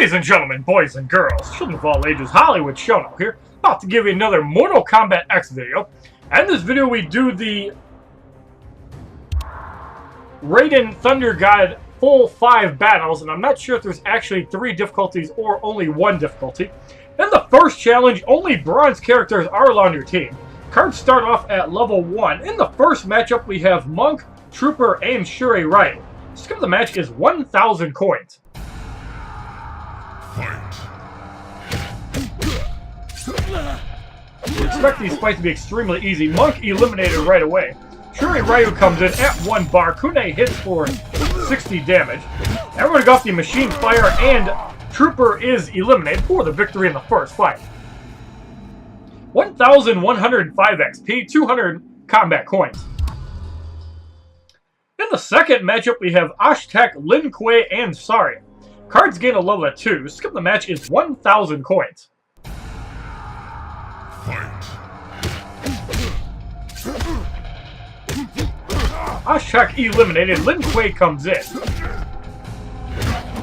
Ladies and gentlemen, boys and girls, children of all ages, HollywoodShono here, about to give you another Mortal Kombat X video. And in this video we do the Raiden Thunder God full 5 battles, and I'm not sure if there's actually 3 difficulties or only 1 difficulty. In the first challenge, only bronze characters are allowed on your team. Cards start off at level 1. In the first matchup we have Monk, Trooper, and Raiden. Skip of the match is 1,000 coins. We expect these fights to be extremely easy. Monk eliminated right away. Ryu comes in at 1 bar. Kune hits for 60 damage. Everyone got the machine fire, and Trooper is eliminated for the victory in the first fight. 1,105 XP, 200 combat coins. In the second matchup, we have Ashtek, Lin Kuei, and Saria. Cards gain a level of 2. Skip the match is 1,000 coins. Ashtek eliminated. Lin Kuei comes in.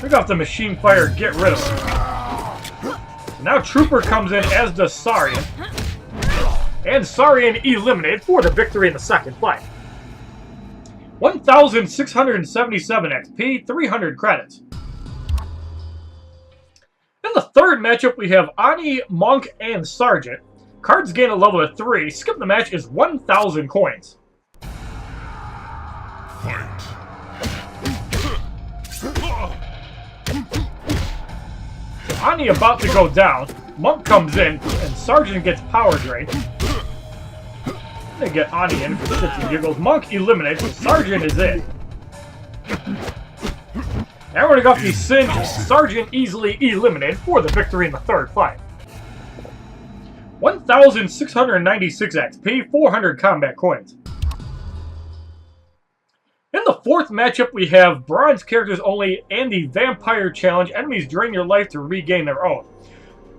Pick off the machine fire, get rid of him. So now Trooper comes in, as does Sarian. And Sarian eliminated for the victory in the second fight. 1,677 XP, 300 credits. In the third matchup, we have Ani, Monk, and Sergeant. Cards gain a level of 3. Skip the match is 1,000 coins. So Ani about to go down. Monk comes in, and Sergeant gets power drained. They get Ani in for 50 giggles. Monk eliminated, so Sergeant is in. Everyone got the Singe. Sergeant easily eliminated for the victory in the third fight. 1,696 XP, 400 combat coins. In the fourth matchup, we have bronze characters only and the Vampire Challenge. Enemies drain your life to regain their own.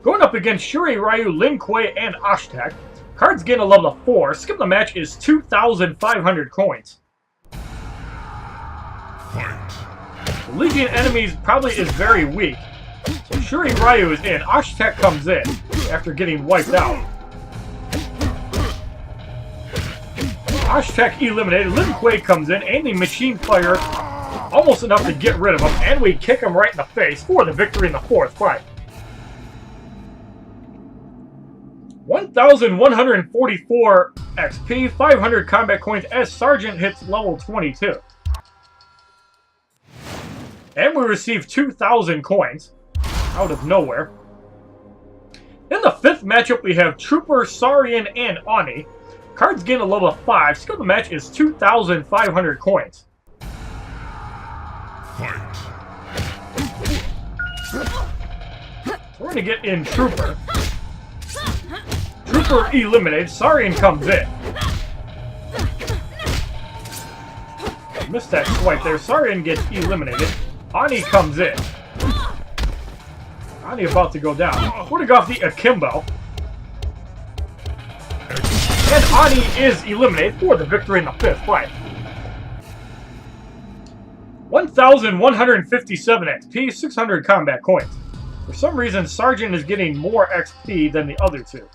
Going up against Ryu, Lin Kuei, and Ashtek. Cards gain a level of 4. Skip the match is 2,500 coins. The Legion enemies probably is very weak. So Ryu is in. Ashtek comes in after getting wiped out. Ashtek eliminated. Lin Kuei comes in, and the machine fire almost enough to get rid of him, and we kick him right in the face for the victory in the fourth fight. 1,144 XP, 500 combat coins as Sergeant hits level 22. And we receive 2,000 coins out of nowhere. In the fifth matchup, we have Trooper, Sarian, and Ani. Cards gain a level of 5. Skill of the match is 2,500 coins. So we're going to get in Trooper. Trooper eliminated. Sarian comes in. Missed that swipe there. Sarian gets eliminated. Ani comes in. Ani about to go down. We're going to go off the Akimbo. And Ani is eliminated for the victory in the fifth fight. 1,157 XP, 600 combat coins. For some reason, Sergeant is getting more XP than the other two.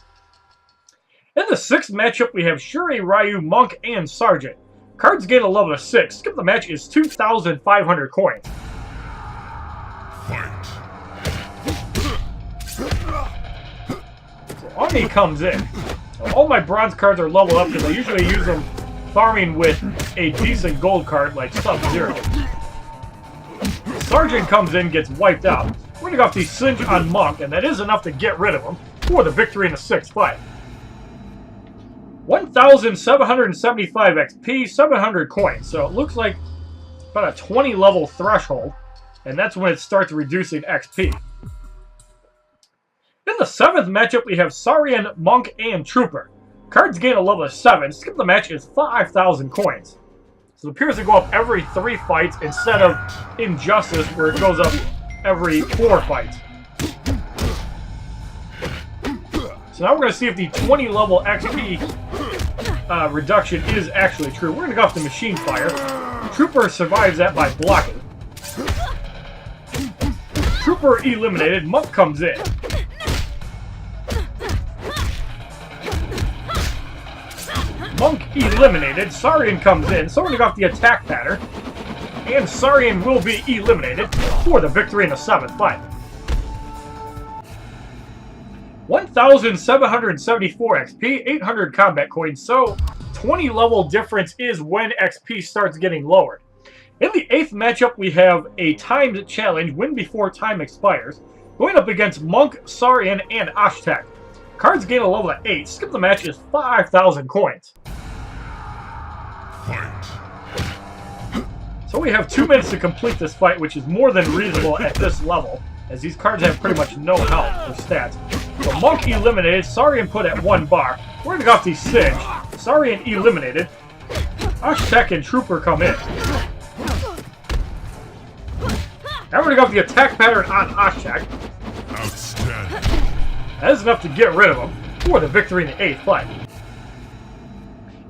In the sixth matchup, we have Ryu, Monk, and Sergeant. Cards gain a level of 6. Skip the match is 2,500 coins. So Ani comes in. All my bronze cards are leveled up because I usually use them farming with a decent gold card like Sub-Zero. Sergeant comes in, gets wiped out. We're going to go off the Singe on Monk, and that is enough to get rid of him for the victory in the sixth fight. 1,775 XP, 700 coins. So it looks like about a 20 level threshold, and that's when it starts reducing XP. In the seventh matchup, we have Sarian, Monk, and Trooper. Cards gain a level of 7. Skip the match is 5,000 coins. So it appears to go up every 3 fights instead of Injustice, where it goes up every 4 fights. So now we're going to see if the 20 level XP reduction is actually true. We're going to go off the machine fire. Trooper survives that by blocking. Trooper eliminated. Monk comes in. Monk eliminated. Saurian comes in. Sorting off the attack pattern. And Saurian will be eliminated for the victory in the 7th fight. 1,774 XP, 800 combat coins. So 20 level difference is when XP starts getting lowered. In the 8th matchup, we have a timed challenge, win before time expires, going up against Monk, Saurian, and Ashtek. Cards gain a level at 8. Skip the match is 5,000 coins. So we have 2 minutes to complete this fight, which is more than reasonable at this level, as these cards have pretty much no health or stats. So Monk eliminated, Saurian put at 1 bar. We're going to go off the Siege. Saurian eliminated. Ashtek and Trooper come in. Now we're going to go off the attack pattern on Ashtek. Outstanding. That is enough to get rid of him for the victory in the 8th fight.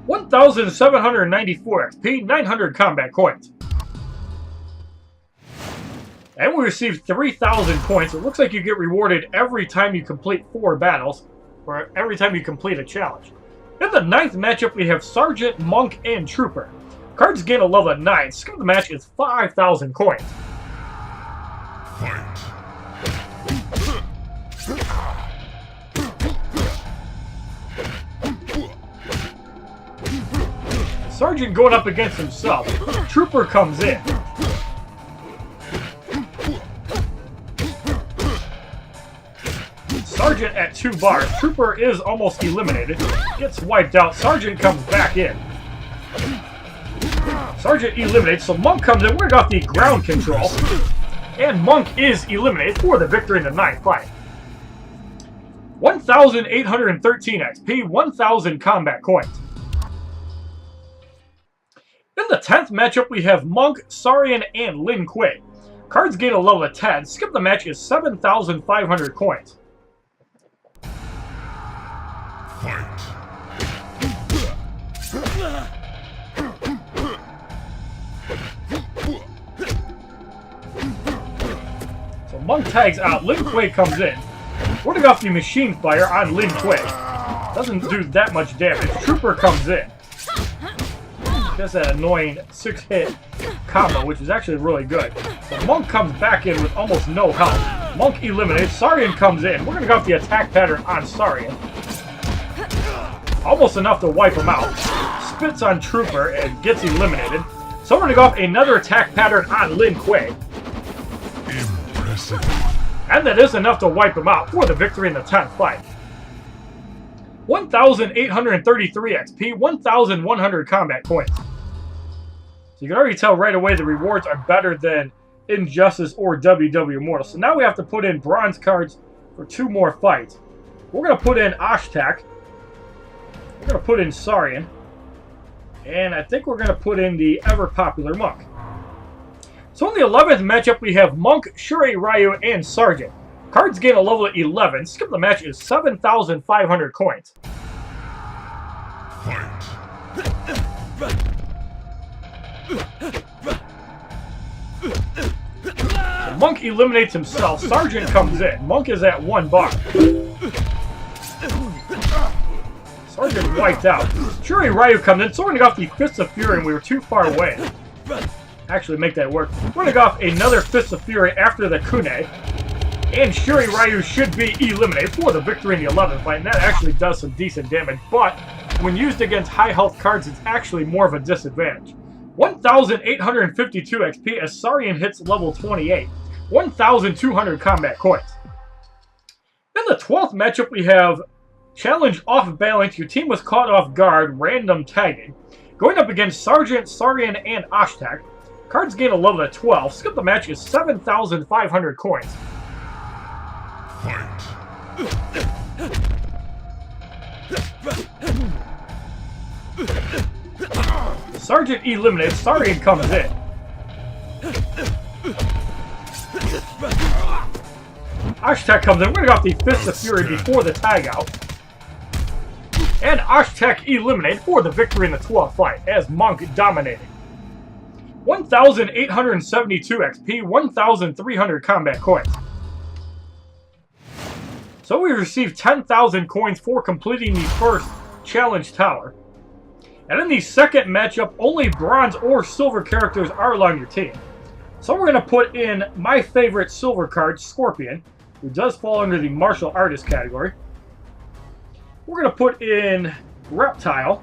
1,794 XP, 900 combat coins. And we received 3,000 points. It looks like you get rewarded every time you complete 4 battles, or every time you complete a challenge. In the 9th matchup, we have Sergeant, Monk, and Trooper. Cards gain a level at 9. Skip the match is 5,000 coins. Fight. Sergeant going up against himself. Trooper comes in. Sergeant at 2 bars. Trooper is almost eliminated. Gets wiped out. Sergeant comes back in. Sergeant eliminated, so Monk comes in. We're got the ground control. And Monk is eliminated for the victory in the 9th fight. 1,813 XP, 1,000 combat coins. In the 10th matchup, we have Monk, Saurian, and Lin Kuei. Cards gain a level at 10. Skip the match is 7,500 coins. Fight. So Monk tags out. Lin Kuei comes in. We're going to go off the machine fire on Lin Kuei. Doesn't do that much damage. Trooper comes in. Just that annoying 6-hit combo, which is actually really good. So Monk comes back in with almost no health. Monk eliminated. Saurian comes in. We're going to go off the attack pattern on Saurian. Almost enough to wipe him out. Spits on Trooper and gets eliminated. So we're going to go off another attack pattern on Lin Kuei. Impressive. And that is enough to wipe him out for the victory in the 10th fight. 1,833 XP, 1,100 combat coins. So you can already tell right away the rewards are better than Injustice or WW Immortals. So now we have to put in bronze cards for 2 more fights. We're going to put in Ashtek. We're going to put in Saurian. And I think we're going to put in the ever-popular Monk. So in the 11th matchup, we have Monk, Shuri, Ryu, and Sergeant. Cards gain a level at 11. Skip the match is 7,500 coins. Fight. So Monk eliminates himself. Sergeant comes in. Monk is at 1 bar. Sergeant wiped out. Shuri Ryu comes in. So we're going to go off the Fists of Fury, and we were too far away. Actually, make that work. We're going to go off another Fist of Fury after the Kune. And Shuri Ryu should be eliminated for the victory in the 11th fight. And that actually does some decent damage. But when used against high health cards, it's actually more of a disadvantage. 1,852 XP as Saurian hits level 28. 1,200 combat coins. In the 12th matchup, we have Challenge Off Balance. Your team was caught off guard. Random tagging. Going up against Sergeant, Saurian, and Ashtek. Cards gain a level at 12. Skip the match is 7,500 coins. Fight. Sergeant eliminated. Saurian comes in. Ashtek comes in. We're going to go off the Fist of Fury before the tag out. And Ashtek eliminated for the victory in the 12th fight as Monk dominated. 1,872 XP, 1,300 combat coins. So we received 10,000 coins for completing the first challenge tower. And in the second matchup, only bronze or silver characters are allowed on your team. So we're going to put in my favorite silver card, Scorpion, who does fall under the martial artist category. We're going to put in Reptile.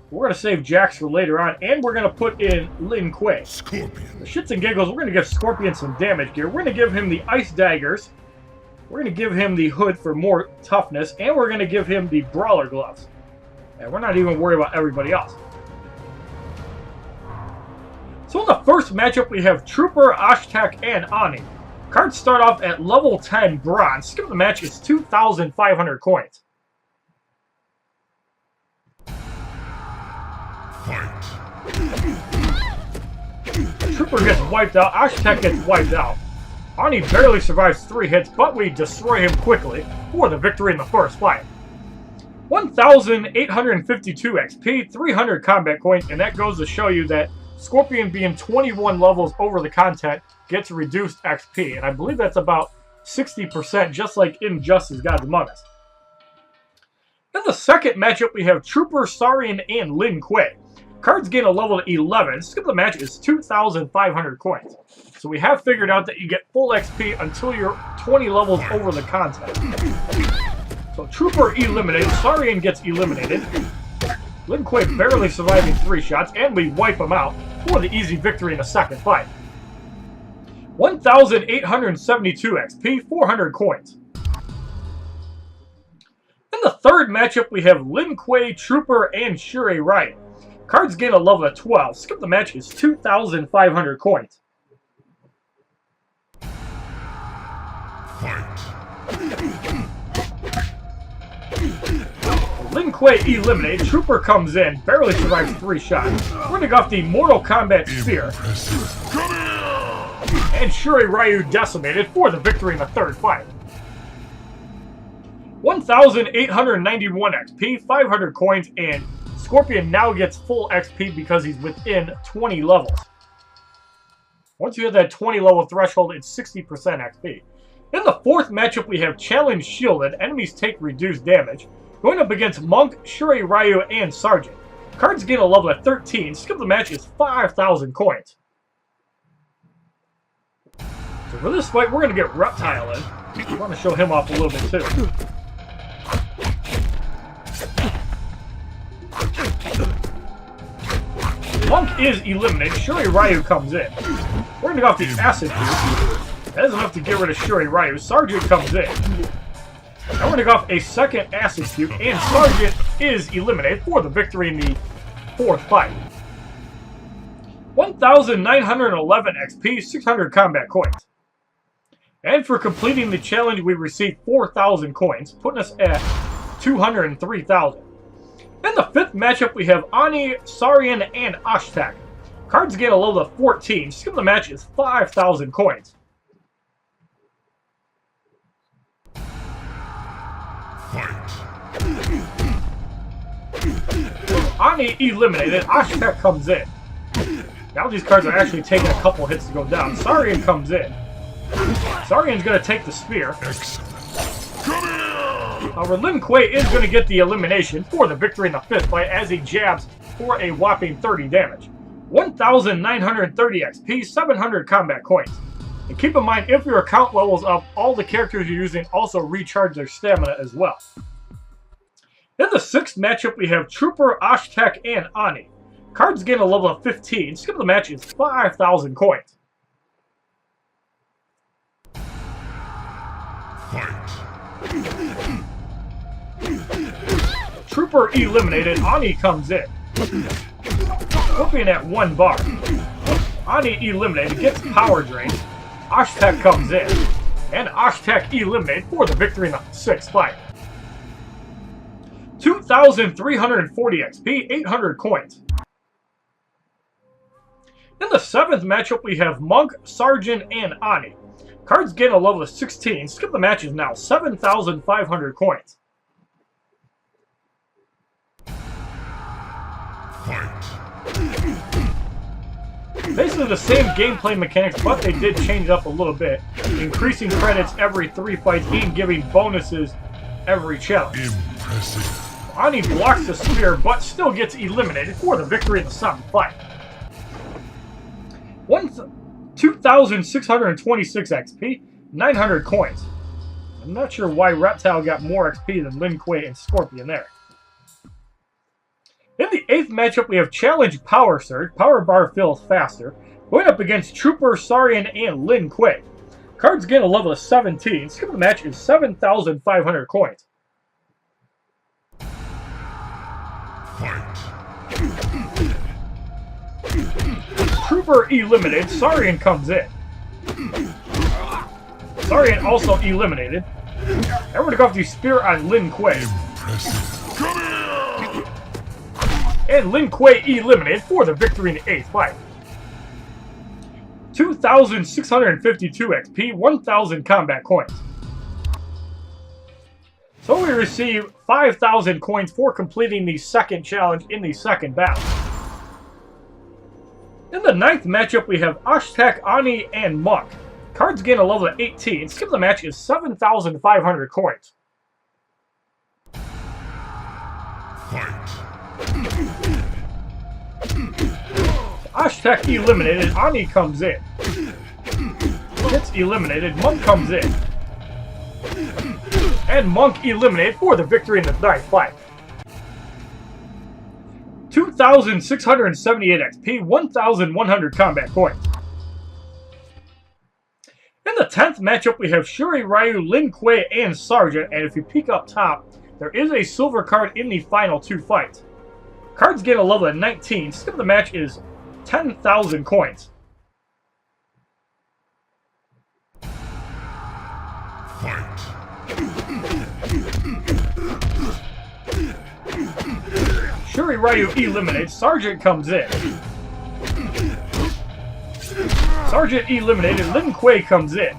We're going to save Jax for later on, and we're going to put in Lin Kuei. Scorpion. For shits and giggles, we're going to give Scorpion some damage gear. We're going to give him the Ice Daggers. We're going to give him the Hood for more toughness, and we're going to give him the Brawler Gloves. And we're not even worried about everybody else. So in the first matchup, we have Trooper, Ashtek, and Ani. Cards start off at level 10 bronze. Skip the match is 2,500 coins. Fight. Trooper gets wiped out. Ashtek gets wiped out. Ani barely survives 3 hits, but we destroy him quickly for the victory in the first fight. 1,852 XP, 300 combat coins, and that goes to show you that Scorpion being 21 levels over the content gets reduced XP, and I believe that's about 60%, just like in Justice Gods Among Us. In the second matchup, we have Trooper, Saurian, and Lin Kuei. Cards gain a level to 11. Skip the match is 2,500 coins. So we have figured out that you get full XP until you're 20 levels over the content. So Trooper eliminated, Saurian gets eliminated. Lin Kuei barely surviving 3 shots, and we wipe him out for the easy victory in the second fight. 1,872 XP, 400 coins. In the third matchup, we have Lin Kuei, Trooper, and Shure Raiden. Cards gain a level of 12. Skip the match is 2,500 coins. Fight. Lin Kuei eliminated. Trooper comes in, barely survives 3 shots. We're going to go off the Mortal Kombat Sphere. Impressive. Come here! And Shure Ryu decimated for the victory in the third fight. 1,891 XP, 500 coins, and Scorpion now gets full XP because he's within 20 levels. Once you hit that 20 level threshold, it's 60% XP. In the fourth matchup, we have Challenge Shielded. Enemies take reduced damage. Going up against Monk, Shure Ryu, and Sergeant. Cards gain a level at 13. Skip the match is 5,000 coins. So for this fight, we're going to get Reptile in. I want to show him off a little bit too. Monk is eliminated. Shure Ryu comes in. We're going to go off the Acid Cube. That is enough to get rid of Shure Ryu. Sergeant comes in. Now we're going to go off a second Acid Cube, and Sergeant is eliminated for the victory in the fourth fight. 1,911 XP, 600 combat coins. And for completing the challenge, we received 4,000 coins, putting us at 203,000. In the fifth matchup, we have Ani, Saurian, and Ashtek. Cards gain a level of 14. Skip the match is 5,000 coins. Fight. Ani eliminated. Ashtek comes in. Now these cards are actually taking a couple hits to go down. Saurian comes in. Saurian's going to take the spear. Excellent. Come here! However, Lin Kuei is going to get the elimination for the victory in the fifth fight as he jabs for a whopping 30 damage. 1,930 XP, 700 combat coins. And keep in mind, if your account levels up, all the characters you're using also recharge their stamina as well. In the sixth matchup, we have Trooper, Ashtek, and Ani. Cards gain a level of 15. Skip the match is 5,000 coins. Fight. Trooper eliminated. Ani comes in. Scorpion at 1 bar. Ani eliminated. Gets power drained. Ashtek comes in. And Ashtek eliminated for the victory in the sixth fight. 2,340 XP, 800 coins. In the seventh matchup, we have Monk, Sergeant, and Ani. Cards gain a level of 16. Skip the match is now 7,500 coins. Fight. Basically the same gameplay mechanics, but they did change it up a little bit, increasing credits every 3 fights and giving bonuses every challenge. Impressive. Ani blocks the spear, but still gets eliminated for the victory in the 7th fight. 2,626 XP, 900 coins. I'm not sure why Reptile got more XP than Lin Kuei and Scorpion there. In the 8th matchup, we have Challenge Power Surge. Power bar fills faster. Going up against Trooper, Saurian, and Lin Kuei. Cards gain a level of 17. Skip the match is 7,500 coins. Fight. Trooper eliminated. Saurian comes in. Saurian also eliminated. And we're going to go off the spear on Lin Kuei. Impressive. Come here! And Lin Kuei eliminated for the victory in the 8th fight. 2,652 XP, 1,000 combat coins. So we receive 5,000 coins for completing the 2nd challenge in the 2nd battle. In the 9th matchup, we have Ashtek, Ani, and Monk. Cards gain a level of 18. Skip the match is 7,500 coins. Fight. Ashtek eliminated. Ani comes in. Gets eliminated. Monk comes in. And Monk eliminated for the victory in the 9th fight. 2,678 XP, 1,100 combat coins. In the 10th matchup, we have Shuri, Ryu, Lin Kuei, and Sergeant. And if you peek up top, there is a silver card in the final 2 fights. Cards gain a level of 19. Skip the match is 10,000 coins. Fight. Shuri, Ryu eliminated. Sergeant comes in. Sergeant eliminated. Lin Kuei comes in.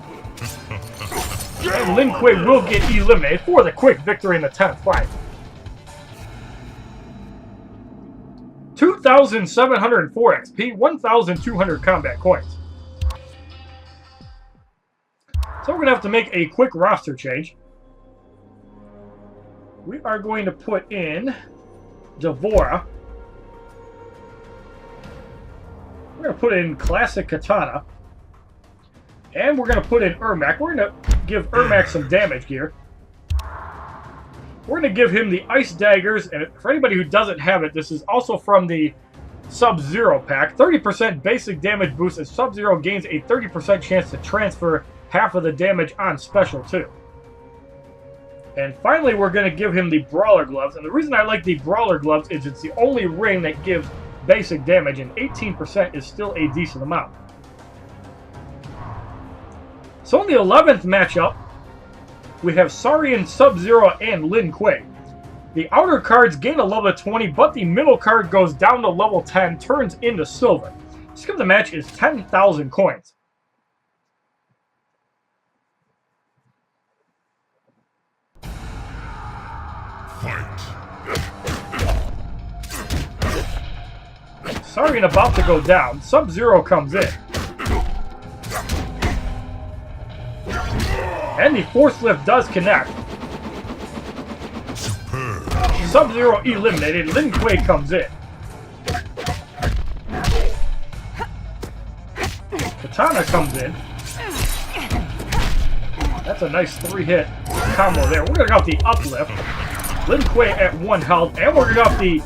And Lin Kuei will get eliminated for the quick victory in the 10th fight. 2,704 XP, 1,200 combat coins. So we're going to have to make a quick roster change. We are going to put in Devora. We're going to put in Classic Katana. And we're going to put in Ermac. We're going to give Ermac some damage gear. We're going to give him the Ice Daggers, and for anybody who doesn't have it, this is also from the Sub-Zero pack. 30% basic damage boost, and Sub-Zero gains a 30% chance to transfer half of the damage on special too. And finally, we're going to give him the Brawler Gloves, and the reason I like the Brawler Gloves is it's the only ring that gives basic damage, and 18% is still a decent amount. So in the 11th matchup, we have Saurian, Sub-Zero, and Lin Kuei. The outer cards gain a level of 20, but the middle card goes down to level 10, turns into silver. Skip the match is 10,000 coins. Fight. Saurian about to go down. Sub-Zero comes in. And the force lift does connect. Superb. Sub-Zero eliminated. Lin Kuei comes in. Katana comes in. That's a nice 3-hit combo there. We're going to go off the uplift. Lin Kuei at 1 health. And we're going to go off the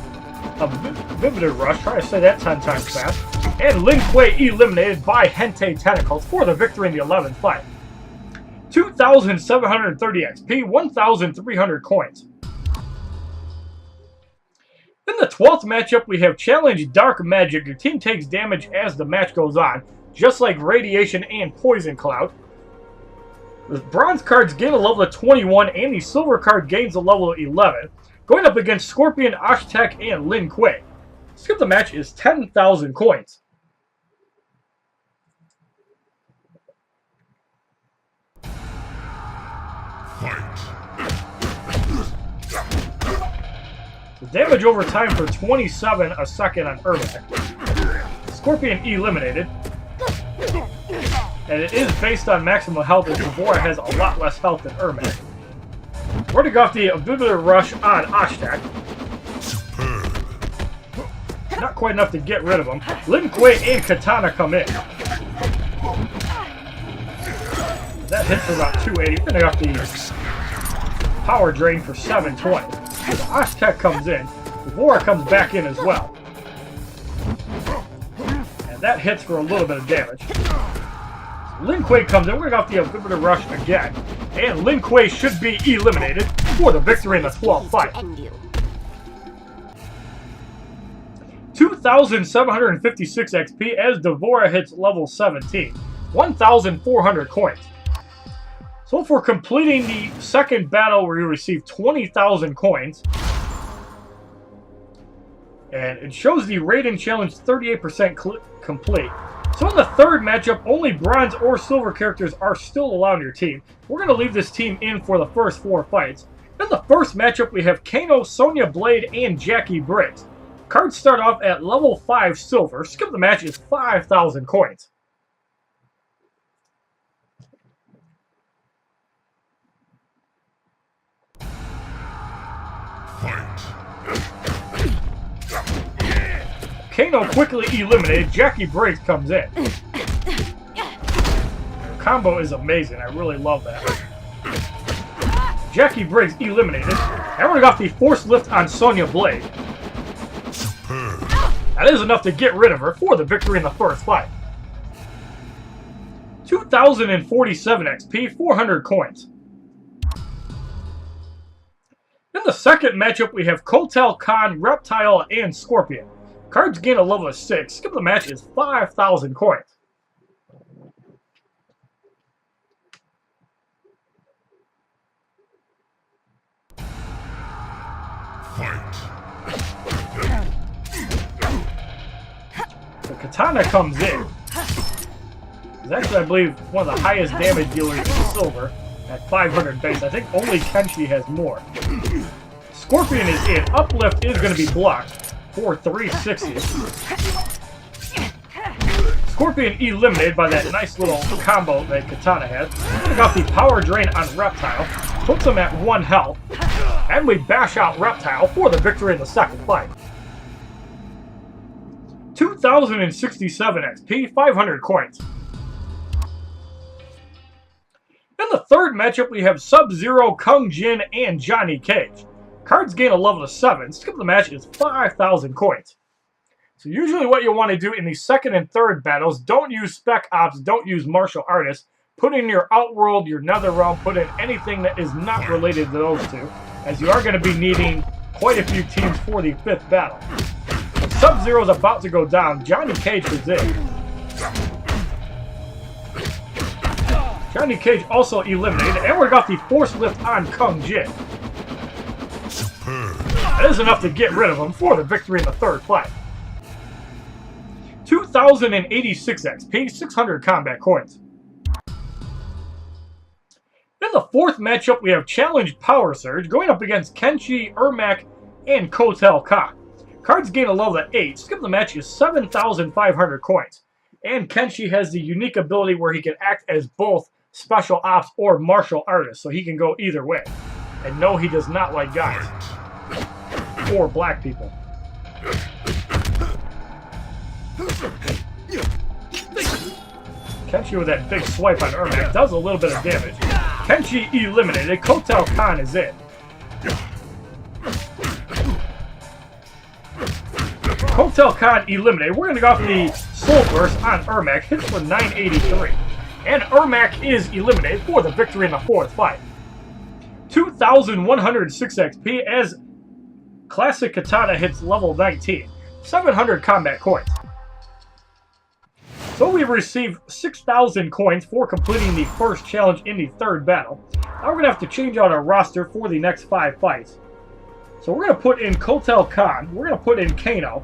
Vivid Rush. Try to say that 10 times fast. And Lin Kuei eliminated by Hente Tentacles for the victory in the 11th fight. 2,730 XP, 1,300 coins. In the 12th matchup, we have Challenge Dark Magic. Your team takes damage as the match goes on, just like Radiation and Poison Cloud. The bronze cards gain a level of 21, and the silver card gains a level of 11. Going up against Scorpion, Ashtek, and Lin Kuei. Skip the match is 10,000 coins. The damage over time for 27 a second on Ermac. Scorpion eliminated. And it is based on maximum health, as Devora has a lot less health than Ermac. We're going to go off the Abubular Rush on Oshtak. Not quite enough to get rid of him. Lin Kuei and Katana come in. That hits for about 280. We're going to go off the Power Drain for 720. So Oshtak comes in. Devora comes back in as well. And that hits for a little bit of damage. Lin Kuei comes in. We're going to go off the Abubular Rush again. And Lin Kuei should be eliminated for the victory in the 12th fight. 2,756 XP as Devora hits level 17. 1,400 coins. So for completing the second battle where you receive 20,000 coins. And it shows the Raiden challenge 38% complete. So in the third matchup, only bronze or silver characters are still allowed on your team. We're going to leave this team in for the first 4 fights. In the first matchup, we have Kano, Sonya Blade, and Jackie Briggs. Cards start off at level 5 silver. Skip the match is 5,000 coins. Kano quickly eliminated. Jackie Briggs comes in. The combo is amazing. I really love that. Jackie Briggs eliminated. And we're going to go off the Force Lift on Sonya Blade. That is enough to get rid of her for the victory in the first fight. 2,047 XP, 400 coins. In the second matchup, we have Kotal Khan, Reptile, and Scorpion. Cards gain a level of 6. Skip the match is 5,000 coins. So Katana comes in. He's actually, I believe, one of the highest damage dealers in silver at 500 base. I think only Kenshi has more. Scorpion is in. Uplift is going to be blocked for 360. Scorpion eliminated by that nice little combo that Katana has. We got the Power Drain on Reptile. Puts him at 1 health. And we bash out Reptile for the victory in the second fight. 2,067 XP, 500 coins. In the third matchup, we have Sub-Zero, Kung Jin, and Johnny Cage. Cards gain a level of 7. Skip the match is 5,000 coins. So usually what you want to do in the second and third battles, don't use Spec Ops, don't use Martial Artists. Put in your Outworld, your Netherrealm, put in anything that is not related to those two, as you are going to be needing quite a few teams for the 5th battle. Sub-Zero is about to go down. Johnny Cage is in. Johnny Cage also eliminated, and we got the Force Lift on Kung Jin. That is enough to get rid of him for the victory in the third fight. 2,086 XP, 600 combat coins. In the fourth matchup, we have Challenge Power Surge going up against Kenshi, Ermac, and Kotal Khan. Cards gain a level of 8. Skip the match is 7,500 coins. And Kenshi has the unique ability where he can act as both Special Ops or Martial Artist, so he can go either way. And no, he does not like guys. Or black people. Kenshi with that big swipe on Ermac does a little bit of damage. Kenshi eliminated. Kotal Khan is in. Kotal Khan eliminated. We're going to go off the Soul Burst on Ermac. Hits for 983. And Ermac is eliminated for the victory in the fourth fight. 2,106 XP as Classic Katana hits level 19. 700 combat coins. So we received 6,000 coins for completing the first challenge in the third battle. Now we're going to have to change out our roster for the next 5 fights. So we're going to put in Kotal Khan. We're going to put in Kano.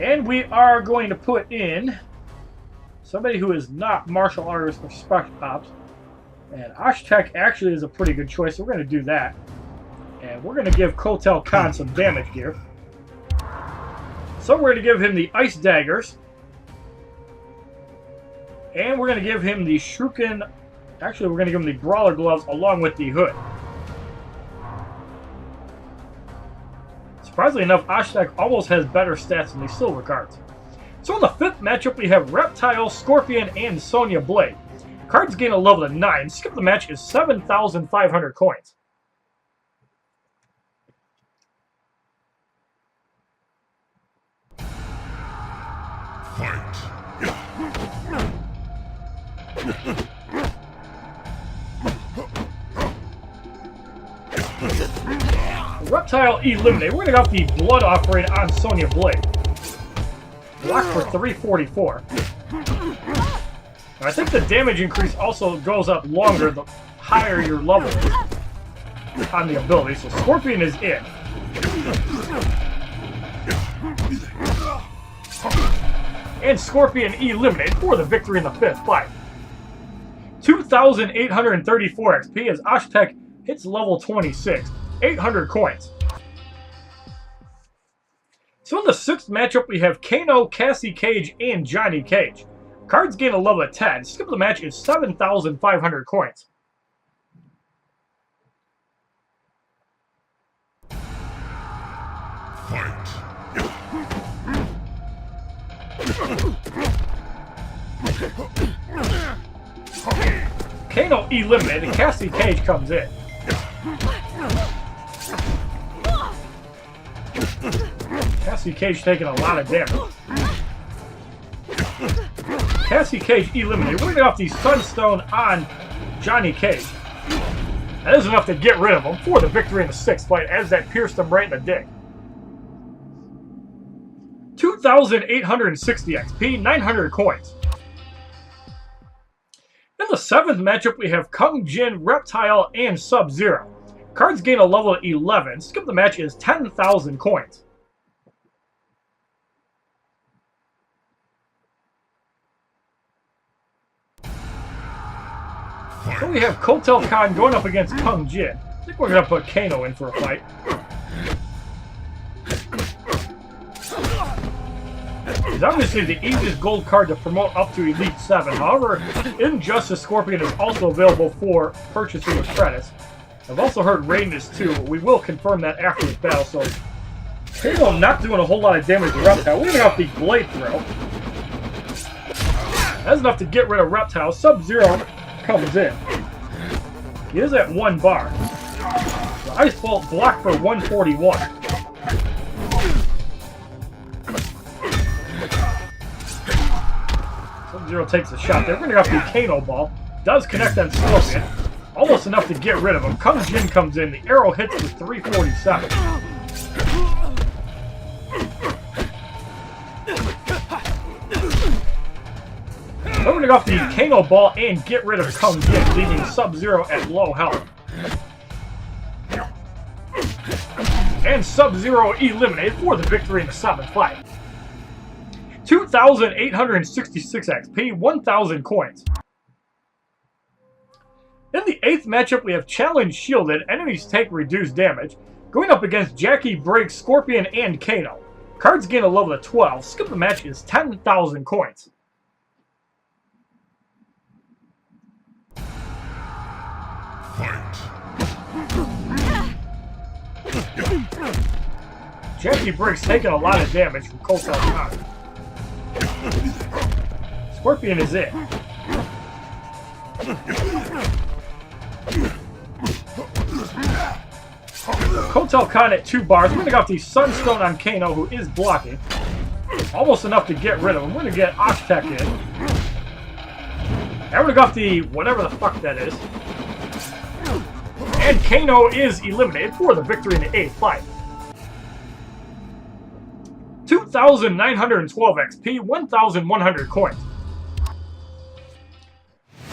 And we are going to put in somebody who is not Martial Artist or Special Ops. And Oshtek actually is a pretty good choice, so we're going to do that. And we're going to give Kotal Khan some damage gear. So we're going to give him the Ice Daggers. And we're going to give him the Shuriken... Actually, we're going to give him the Brawler Gloves along with the hood. Surprisingly enough, Oshtek almost has better stats than the silver cards. So in the 5th matchup, we have Reptile, Scorpion, and Sonya Blade. Cards gain a level of 9. Skip the match is 7,500 coins. Fight. Reptile eliminated. We're going to go off the Blood Offering on Sonya Blade. Block for 344. I think the damage increase also goes up longer the higher your level is on the ability. So Scorpion is in. And Scorpion eliminated for the victory in the 5th fight. 2,834 XP as Oshtek hits level 26. 800 coins. So in the 6th matchup, we have Kano, Cassie Cage, and Johnny Cage. Cards gain a level of 10. Skip the match is 7,500 coins. Fight. Kano eliminated, and Cassie Cage comes in. Cassie Cage taking a lot of damage. Cassie Cage eliminated. We're going to get off the Sunstone on Johnny Cage. That is enough to get rid of him for the victory in the 6th fight as that pierced him right in the dick. 2,860 XP, 900 coins. In the 7th matchup, we have Kung Jin, Reptile, and Sub-Zero. Cards gain a level of 11. Skip the match is 10,000 coins. So we have Kotal Khan going up against Kung Jin. I think we're going to put Kano in for a fight. He's obviously the easiest gold card to promote up to Elite 7. However, Injustice Scorpion is also available for purchasing with credits. I've also heard Raiden is too, but we will confirm that after this battle. So, Kano not doing a whole lot of damage to Reptile. We're going to get off the Blade Throw. That's enough to get rid of Reptile. Sub-Zero comes in. He is at 1 bar. The Ice Bolt blocked for 141. Sub-Zero takes a shot there. We're going to go off the Kano Ball. Does connect on Scorpion. Almost enough to get rid of him. Kung Jin comes in. The arrow hits for 347. We're going to go off the Kano Ball and get rid of Kung Jin, leaving Sub-Zero at low health. And Sub-Zero eliminated for the victory in the 7th fight. 2,866 XP, 1,000 coins. In the 8th matchup, we have Challenge Shielded. Enemies take reduced damage. Going up against Jackie, Briggs, Scorpion, and Kano. Cards gain a level of 12. Skip the match is 10,000 coins. Fight. Jackie Briggs taking a lot of damage from Kotal Khan. Scorpion is in. Kotal Khan at 2 bars. We're going to go off the Sunstone on Kano, who is blocking. Almost enough to get rid of him. We're going to get Oshtek in. And we're going to go off the whatever the fuck that is. And Kano is eliminated for the victory in the 8th fight. 2,912 XP, 1,100 coins.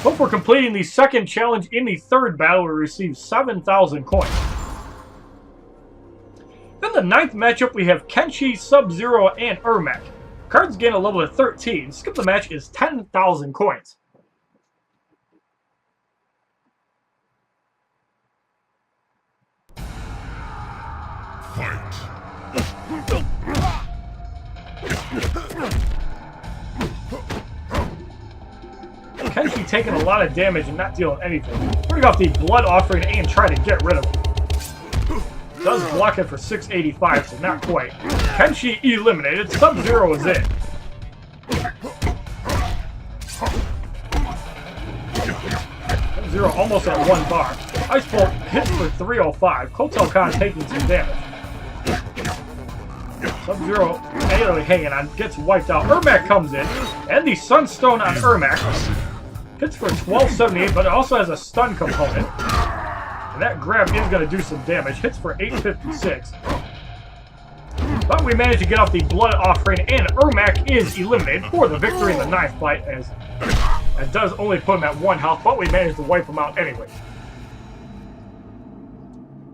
But for completing the 2nd challenge in the 3rd battle, we receive 7,000 coins. In the 9th matchup, we have Kenshi, Sub-Zero, and Ermac. Cards gain a level of 13. Skip the match is 10,000 coins. Fight. Kenshi taking a lot of damage and not dealing anything. Bring off the blood offering and try to get rid of it. Does block it for 685, so not quite. Kenshi eliminated. Sub-Zero is in. Sub-Zero almost at 1 bar. Ice Bolt hits for 305. Kotal Khan taking some damage. Sub-Zero barely hanging on, gets wiped out. Ermac comes in, and the Sunstone on Ermac hits for 1278, but it also has a stun component. And that grab is going to do some damage. Hits for 856. But we managed to get off the blood offering, and Ermac is eliminated for the victory in the 9th fight, as it does only put him at 1 health, but we managed to wipe him out anyway.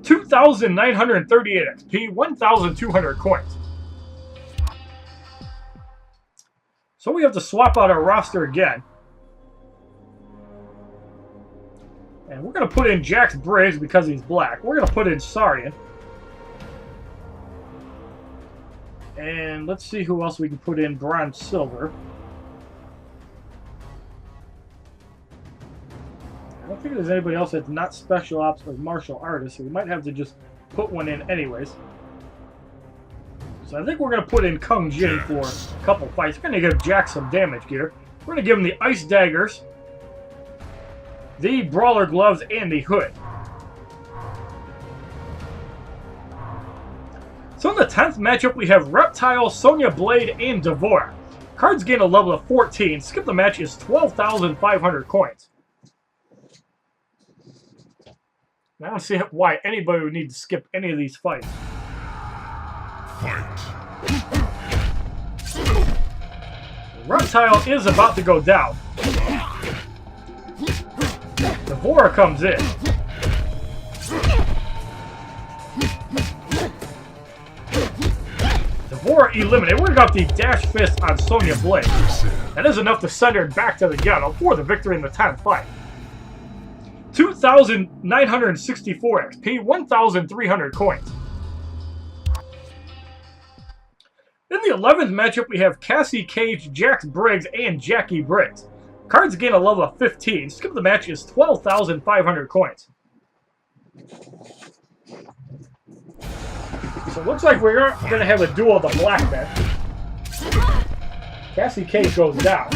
2,938 XP, 1,200 coins. So we have to swap out our roster again. And we're going to put in Jax Briggs because he's black. We're going to put in Sarian. And let's see who else we can put in Bronze Silver. I don't think there's anybody else that's not special ops or martial artist, so we might have to just put one in anyways. So I think we're going to put in Kung Jin for a couple fights. We're going to give Jax some damage gear. We're going to give him the Ice Daggers, the Brawler Gloves, and the Hood. So in the 10th matchup, we have Reptile, Sonya Blade, and Devora. Cards gain a level of 14. Skip the match is 12,500 coins. Now I don't see why anybody would need to skip any of these fights. Fight. Reptile is about to go down. Devora comes in. Devora eliminated. We're going to the Dash Fist on Sonya Blade. That is enough to send her back to the ghetto for the victory in the 10th fight. 2,964 XP, 1,300 coins. In the 11th matchup, we have Cassie Cage, Jax Briggs, and Jackie Briggs. Cards gain a level of 15. Skip the match is 12,500 coins. So it looks like we're going to have a duel of the black men. Cassie Cage goes down.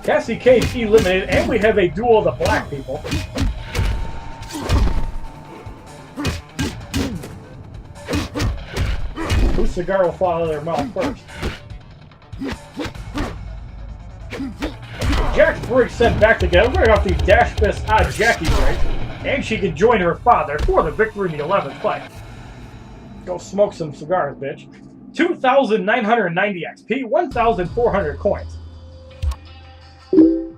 Cassie Cage eliminated, and we have a duel of the black people. Whose cigar will fall out of their mouth first? Jax Briggs sent back together. We're off the Dash Fist on Jackie Briggs, and she can join her father for the victory in the 11th fight. Go smoke some cigars, bitch. 2,990 XP, 1,400 coins. In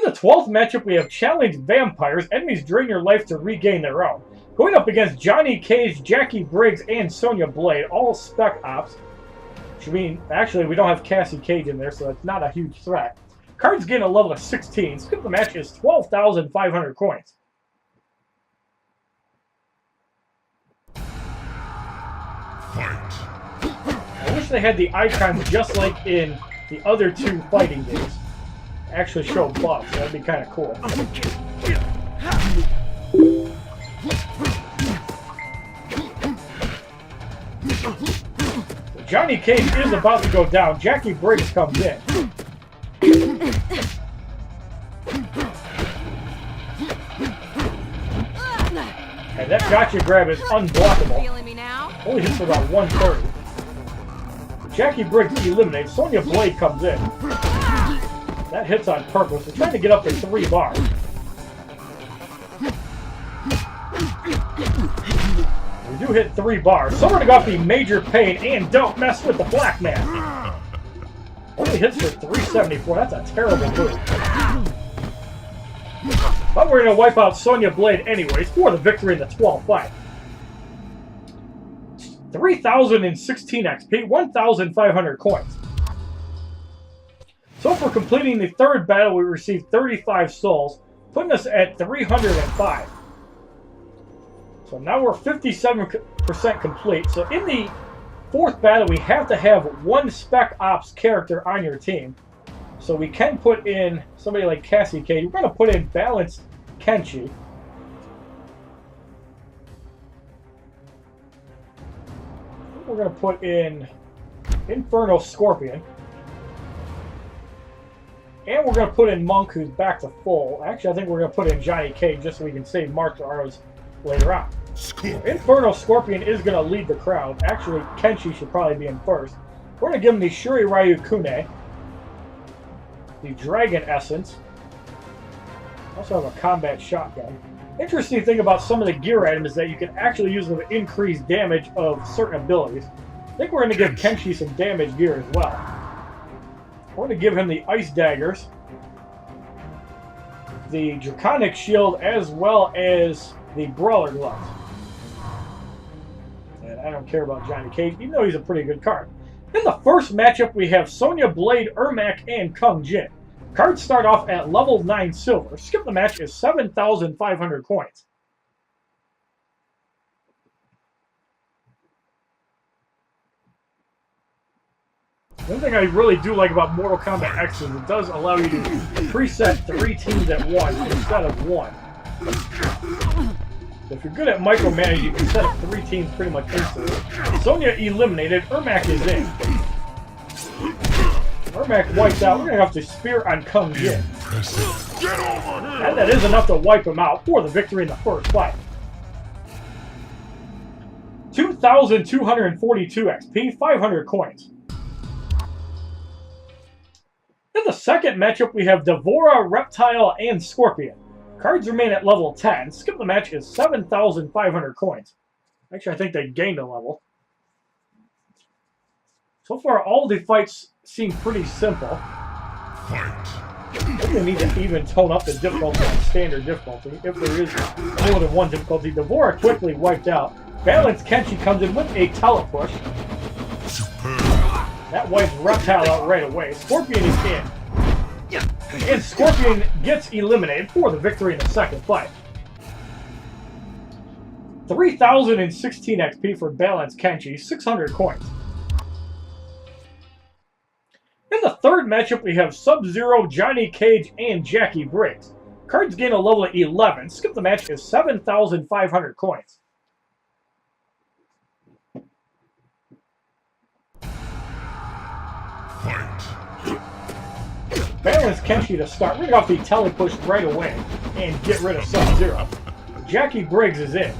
the 12th matchup, we have Challenge Vampires. Enemies drain your life to regain their own. Going up against Johnny Cage, Jackie Briggs, and Sonya Blade, all spec ops. Which means, actually, we don't have Cassie Cage in there, so that's not a huge threat. Cards gain a level of 16. Skip the match is 12,500 coins. Fight. I wish they had the icons just like in the other 2 fighting games. Actually show buffs. That'd be kind of cool. Johnny Cage is about to go down. Jackie Briggs comes in. And that gotcha grab is unblockable. Only hits for about 130. Jackie Briggs eliminates. Sonya Blade comes in. That hits on purpose. We're trying to get up to 3 bars. We do hit 3 bars. Someone got the major pain and don't mess with the black man. Only hits for 374. That's a terrible move. But we're going to wipe out Sonya Blade anyways for the victory in the 12th fight. 3,016 XP, 1,500 coins. So for completing the 3rd battle, we received 35 souls, putting us at 305. So now we're 57% complete. So in the fourth battle, we have to have one Spec Ops character on your team. So we can put in somebody like Cassie Cage. We're going to put in Balanced Kenshi. We're going to put in Inferno Scorpion. And we're going to put in Monk, who's back to full. Actually, I think we're going to put in Johnny Cage just so we can save martial arrows later on. Inferno Scorpion is going to lead the crowd. Actually, Kenshi should probably be in first. We're going to give him the Shuri Ryu Kune, the Dragon Essence. Also have a combat shotgun. Interesting thing about some of the gear items is that you can actually use them to increase damage of certain abilities. I think we're going to give Kenshi some damage gear as well. We're going to give him the Ice Daggers, the Draconic Shield, as well as the Brawler Gloves. And I don't care about Johnny Cage, even though he's a pretty good card. In the first matchup, we have Sonya Blade, Ermac, and Kung Jin. Cards start off at level 9 silver. Skip the match is 7,500 coins. One thing I really do like about Mortal Kombat X is it does allow you to preset 3 teams at once instead of 1. So if you're good at micromanaging, you can set up 3 teams pretty much instantly. Sonya eliminated. Ermac is in. Ermac wiped out. We're going to have to spear on Kung Jin. And that is enough to wipe him out for the victory in the first fight. 2,242 XP, 500 coins. In the second matchup, we have Devora, Reptile, and Scorpion. Cards remain at level 10. Skip the match is 7,500 coins. Actually, I think they gained a level. So far, all the fights seem pretty simple. I think they need to even tone up the difficulty on standard difficulty. If there is more than one difficulty, Devora quickly wiped out. Balanced Kenshi comes in with a telepush. That wipes Reptile out right away. Scorpion is in. And Scorpion gets eliminated for the victory in the second fight. 3,016 XP for Balanced Kenshi, 600 coins. In the third matchup, we have Sub-Zero, Johnny Cage, and Jackie Briggs. Cards gain a level at 11. Skip the match is 7,500 coins. Balanced Kenshi to start. Rid off the telepush right away and get rid of Sub-Zero. Jackie Briggs is in.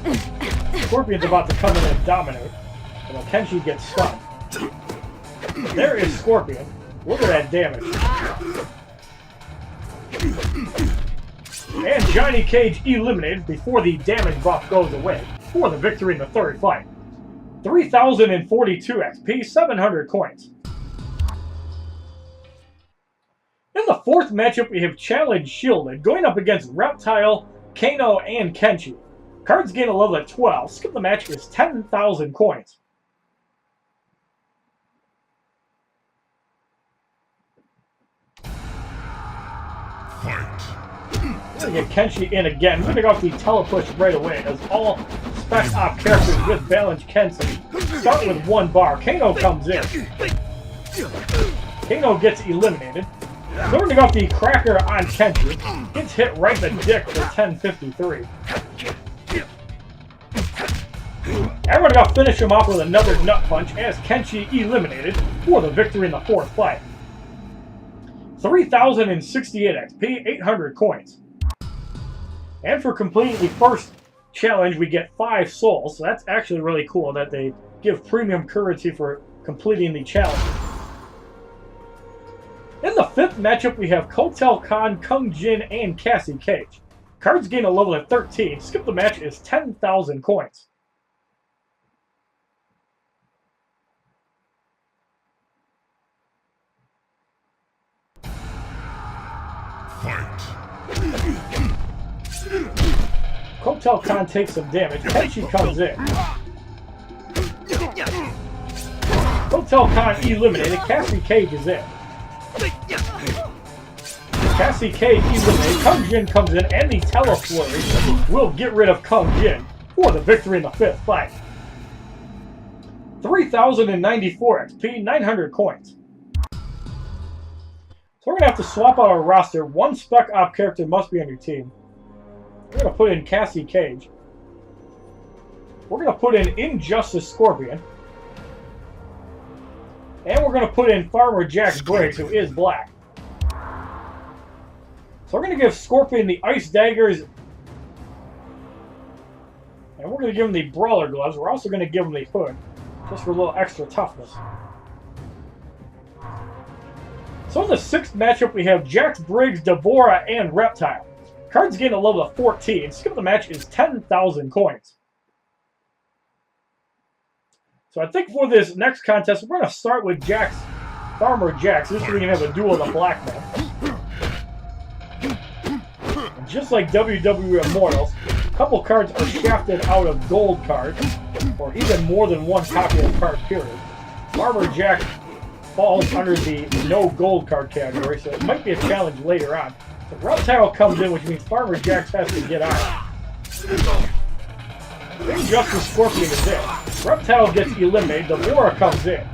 Scorpion's about to come in and dominate. But Kenshi gets stunned. There is Scorpion. Look at that damage. And Johnny Cage eliminated before the damage buff goes away for the victory in the third fight. 3,042 XP, 700 coins. In the fourth matchup, we have Challenge Shielded going up against Reptile, Kano, and Kenshi. Cards gain a level at 12. Skip the match is 10,000 coins. We're going to get Kenshi in again. We're going to go off the telepush right away as all Spec Op characters with Balanced Kenshi start with 1 bar. Kano comes in. Kano gets eliminated. Then we're going to go off the Cracker on Kenshi. Gets hit right in the dick for 1053. And we're going to finish him off with another Nut Punch as Kenshi eliminated for the victory in the fourth fight. 3,068 XP, 800 coins. And for completing the first challenge, we get 5 souls. So that's actually really cool that they give premium currency for completing the challenge. In the fifth matchup, we have Kotal Khan, Kung Jin, and Cassie Cage. Cards gain a level at 13. Skip the match is 10,000 coins. Kotal Khan takes some damage. Kenshi comes in. Kotal Khan eliminated. Cassie Cage is in. Cassie Cage eliminated. Kung Jin comes in, and the Teleflurry will get rid of Kung Jin for the victory in the fifth fight. 3,094 XP, 900 coins. So we're going to have to swap out our roster. One Spec Op character must be on your team. We're going to put in Cassie Cage. We're going to put in Injustice Scorpion. And we're going to put in Farmer Jack Briggs, who is black. So we're going to give Scorpion the Ice Daggers. And we're going to give him the Brawler Gloves. We're also going to give him the Hood, just for a little extra toughness. So in the 6th matchup, we have Jax Briggs, Devora, and Reptile. Cards gain a level of 14. Skip the match is 10,000 coins. So I think for this next contest, we're going to start with Jax, Farmer Jax. This is where we can have a duel of the black man. And just like WWE Immortals, a couple cards are shafted out of gold cards, or even more than one copy of the card, period. Farmer Jax falls under the no gold card category, so it might be a challenge later on. So Reptile comes in, which means Farmer Jax has to get out. Injustice Scorpion is in. Reptile gets eliminated. Devora comes in.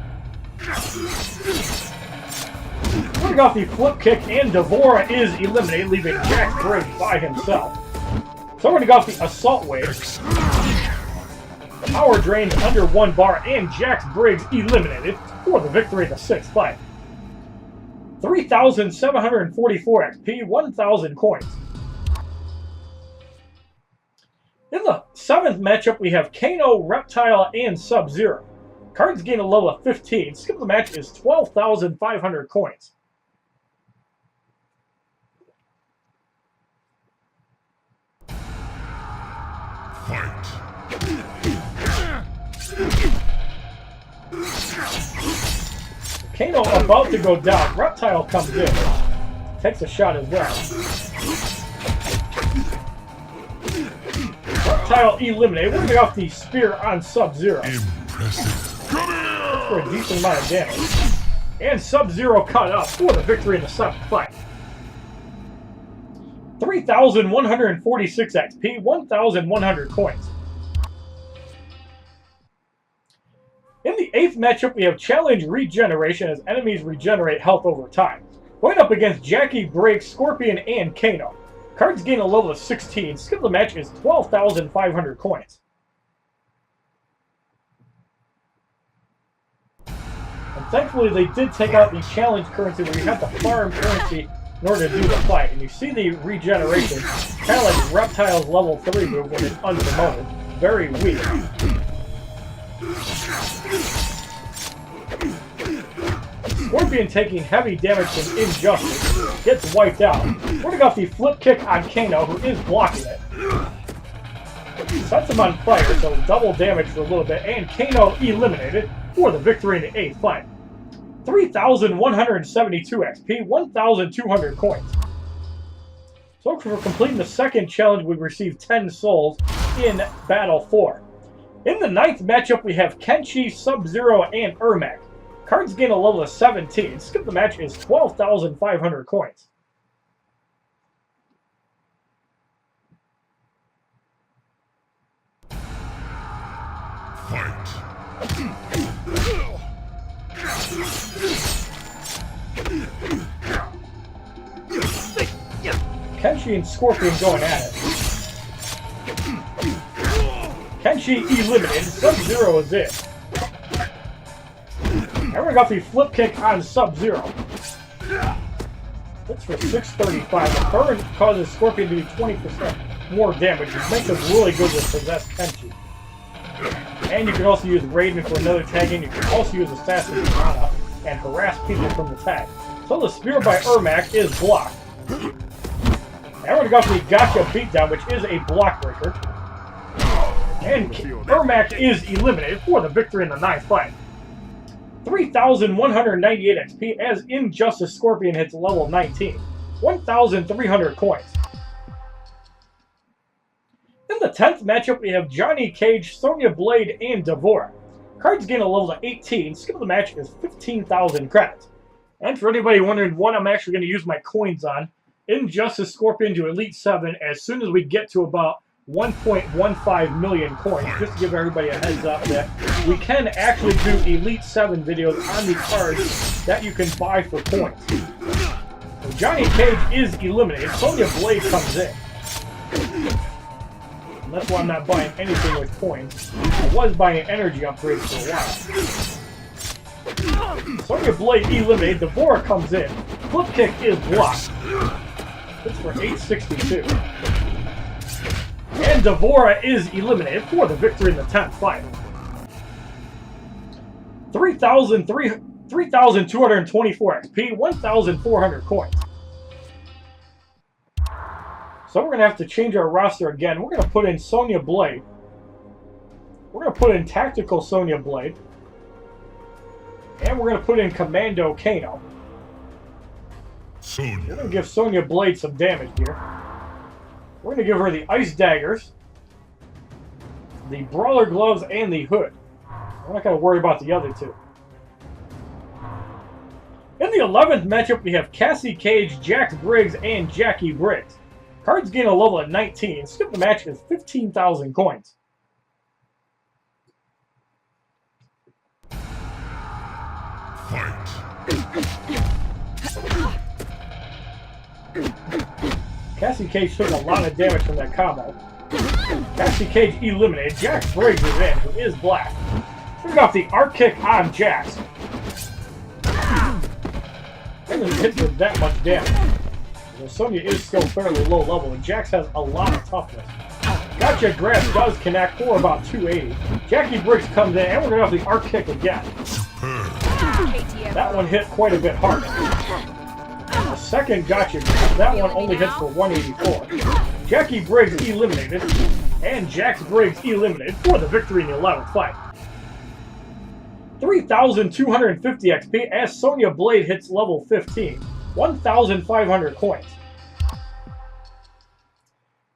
Putting off the flip kick, and Devora is eliminated, leaving Jax Briggs by himself. So we're going to go off the Assault Wave. Power drains under 1 bar, and Jax Briggs eliminated for the victory in the 6th fight. 3,744 XP, 1,000 coins. In the 7th matchup, we have Kano, Reptile, and Sub-Zero. Cards gain a level of 15. Skip the match is 12,500 coins. Fight. Kano about to go down. Reptile comes in. Takes a shot as well. Reptile eliminated. We're going to go off the spear on Sub-Zero. Impressive. That's for a decent amount of damage. And Sub-Zero cut up for the victory in the 7th fight. 3,146 XP, 1,100 coins. In the 8th matchup, we have Challenge Regeneration as enemies regenerate health over time. Going up against Jackie, Briggs, Scorpion, and Kano. Cards gain a level of 16. Skip the match is 12,500 coins. And thankfully, they did take out the challenge currency where you have to farm currency in order to do the fight. And you see the regeneration, kind of like Reptile's level 3 move when it's unpromoted. Very weak. Scorpion taking heavy damage from Injustice gets wiped out. We're going to go off the flip kick on Kano, who is blocking it. Sets him on fire, so double damage for a little bit, and Kano eliminated for the victory in the 8th fight. 3,172 XP, 1,200 coins. So for completing the 2nd challenge, we received 10 souls in Battle 4. In the 9th matchup, we have Kenshi, Sub-Zero, and Ermac. Cards gain a level of 17. Skip the match is 12,500 coins. Fight. Kenshi and Scorpion going at it. Kenshi eliminated. Sub-Zero is in. And we're going to go the flip kick on Sub-Zero. That's for 635. The burn causes Scorpion to do 20% more damage, which makes us really good with Possessed Kenshi. And you can also use Raiden for another tag in. You can also use Assassin Katana and harass people from the tag. So the spear by Ermac is blocked. And we're going to go for the Gotcha Beatdown, which is a block breaker. And Ermac is eliminated for the victory in the 9th fight. 3,198 XP as Injustice Scorpion hits level 19. 1,300 coins. In the 10th matchup, we have Johnny Cage, Sonya Blade, and Devora. Cards gain a level of 18. Skip of the match is 15,000 credits. And for anybody wondering what I'm actually going to use my coins on, Injustice Scorpion to Elite 7 as soon as we get to about 1.15 million coins. Just to give everybody a heads up that we can actually do Elite 7 videos on the cards that you can buy for coins. So Johnny Cage is eliminated. Sonya Blade comes in. And that's why I'm not buying anything with coins. I was buying energy upgrades for a while. Sonya Blade eliminated. Devora comes in. Flip kick is blocked. It's for 862. And Devora is eliminated for the victory in the 10th fight. 3,224 XP, 1,400 coins. So we're going to have to change our roster again. We're going to put in Sonya Blade. We're going to put in Tactical Sonya Blade. And we're going to put in Commando Kano. We're going to give Sonya Blade some damage here. We're going to give her the Ice Daggers, the Brawler Gloves, and the Hood. We're not going to worry about the other two. In the 11th matchup, we have Cassie Cage, Jax Briggs, and Jackie Briggs. Cards gain a level at 19. Skip the match is 15,000 coins. Fight. Cassie Cage took a lot of damage from that combo. Cassie Cage eliminated. Jax Briggs is in, who is black. Took off the arc kick on Jax. Doesn't hit with that much damage. Sonya is still fairly low level, and Jax has a lot of toughness. Gotcha grab does connect for about 280. Jackie Briggs comes in, and we're going to have the arc kick again. That one hit quite a bit harder. The second gotcha grab, that one only hits for 184. Jackie Briggs eliminated, and Jax Briggs eliminated for the victory in the 11th fight. 3,250 XP as Sonya Blade hits level 15. 1,500 coins.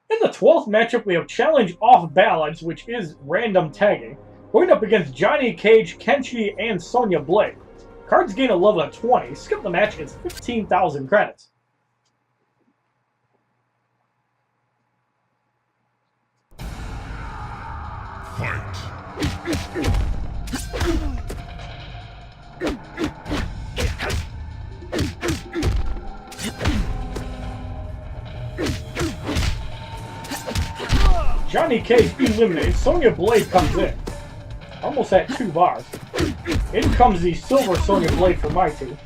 In the 12th matchup, we have Challenge Off Balance, which is random tagging, going up against Johnny Cage, Kenshi, and Sonya Blade. Cards gain a level of 20. Skip the match, it's 15,000 credits. Fight. Johnny Cage eliminated. Sonya Blade comes in. Almost at 2 bars. In comes the silver Sonya Blade for my team.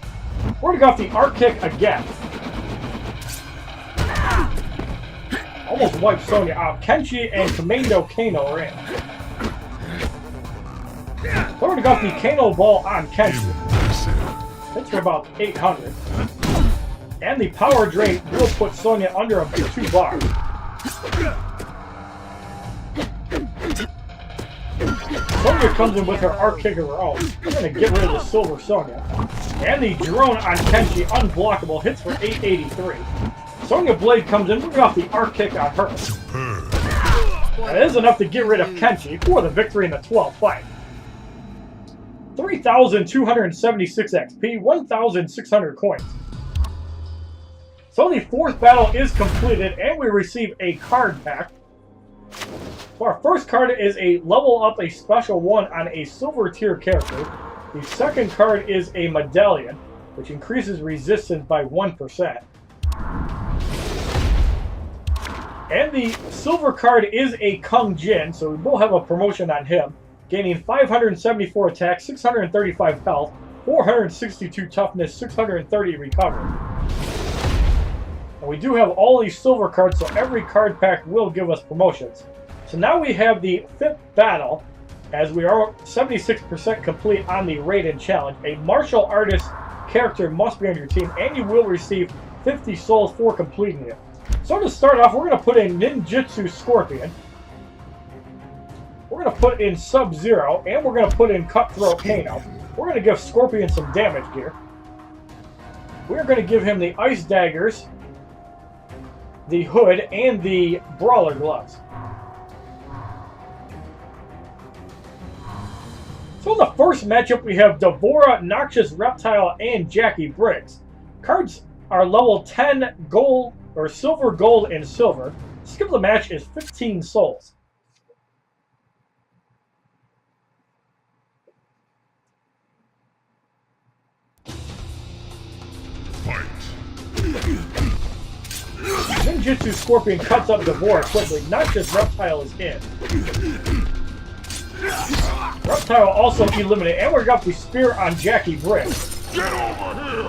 We're going to go off the arc kick again. Almost wiped Sonya out. Kenshi and Commando Kano are in. So we're going to go off the Kano ball on Kenshi. Hits for about 800. And the power drain will put Sonya under a 2 bars. Sonya comes in with her arc kick of her own. We're going to get rid of the silver Sonya. And the drone on Kenshi, unblockable, hits for 883. Sonya Blade comes in, moving off the arc kick on her. That is enough to get rid of Kenshi for the victory in the 12th fight. 3,276 XP, 1,600 coins. So the 4th battle is completed, and we receive a card pack. So our first card is a level up a special 1 on a silver tier character. The second card is a medallion, which increases resistance by 1%. And the silver card is a Kung Jin, so we will have a promotion on him, gaining 574 attack, 635 health, 462 toughness, 630 recovery. And we do have all these silver cards, so every card pack will give us promotions. So now we have the 5th battle, as we are 76% complete on the Raiden challenge. A martial artist character must be on your team, and you will receive 50 souls for completing it. So to start off, we're going to put in Ninjutsu Scorpion. We're going to put in Sub-Zero, and we're going to put in Cutthroat Kano. We're going to give Scorpion some damage here. We're going to give him the Ice Daggers, the Hood, and the Brawler Gloves. So in the first matchup, we have Devora, Noxious Reptile, and Jackie Briggs. Cards are level 10 gold, or silver, gold, and silver. Skill of the match is 15 souls. Ninjutsu Scorpion cuts up Devore quickly, not just Reptile is in. Reptile also eliminated, and we got the spear on Jackie Briggs. Get over here!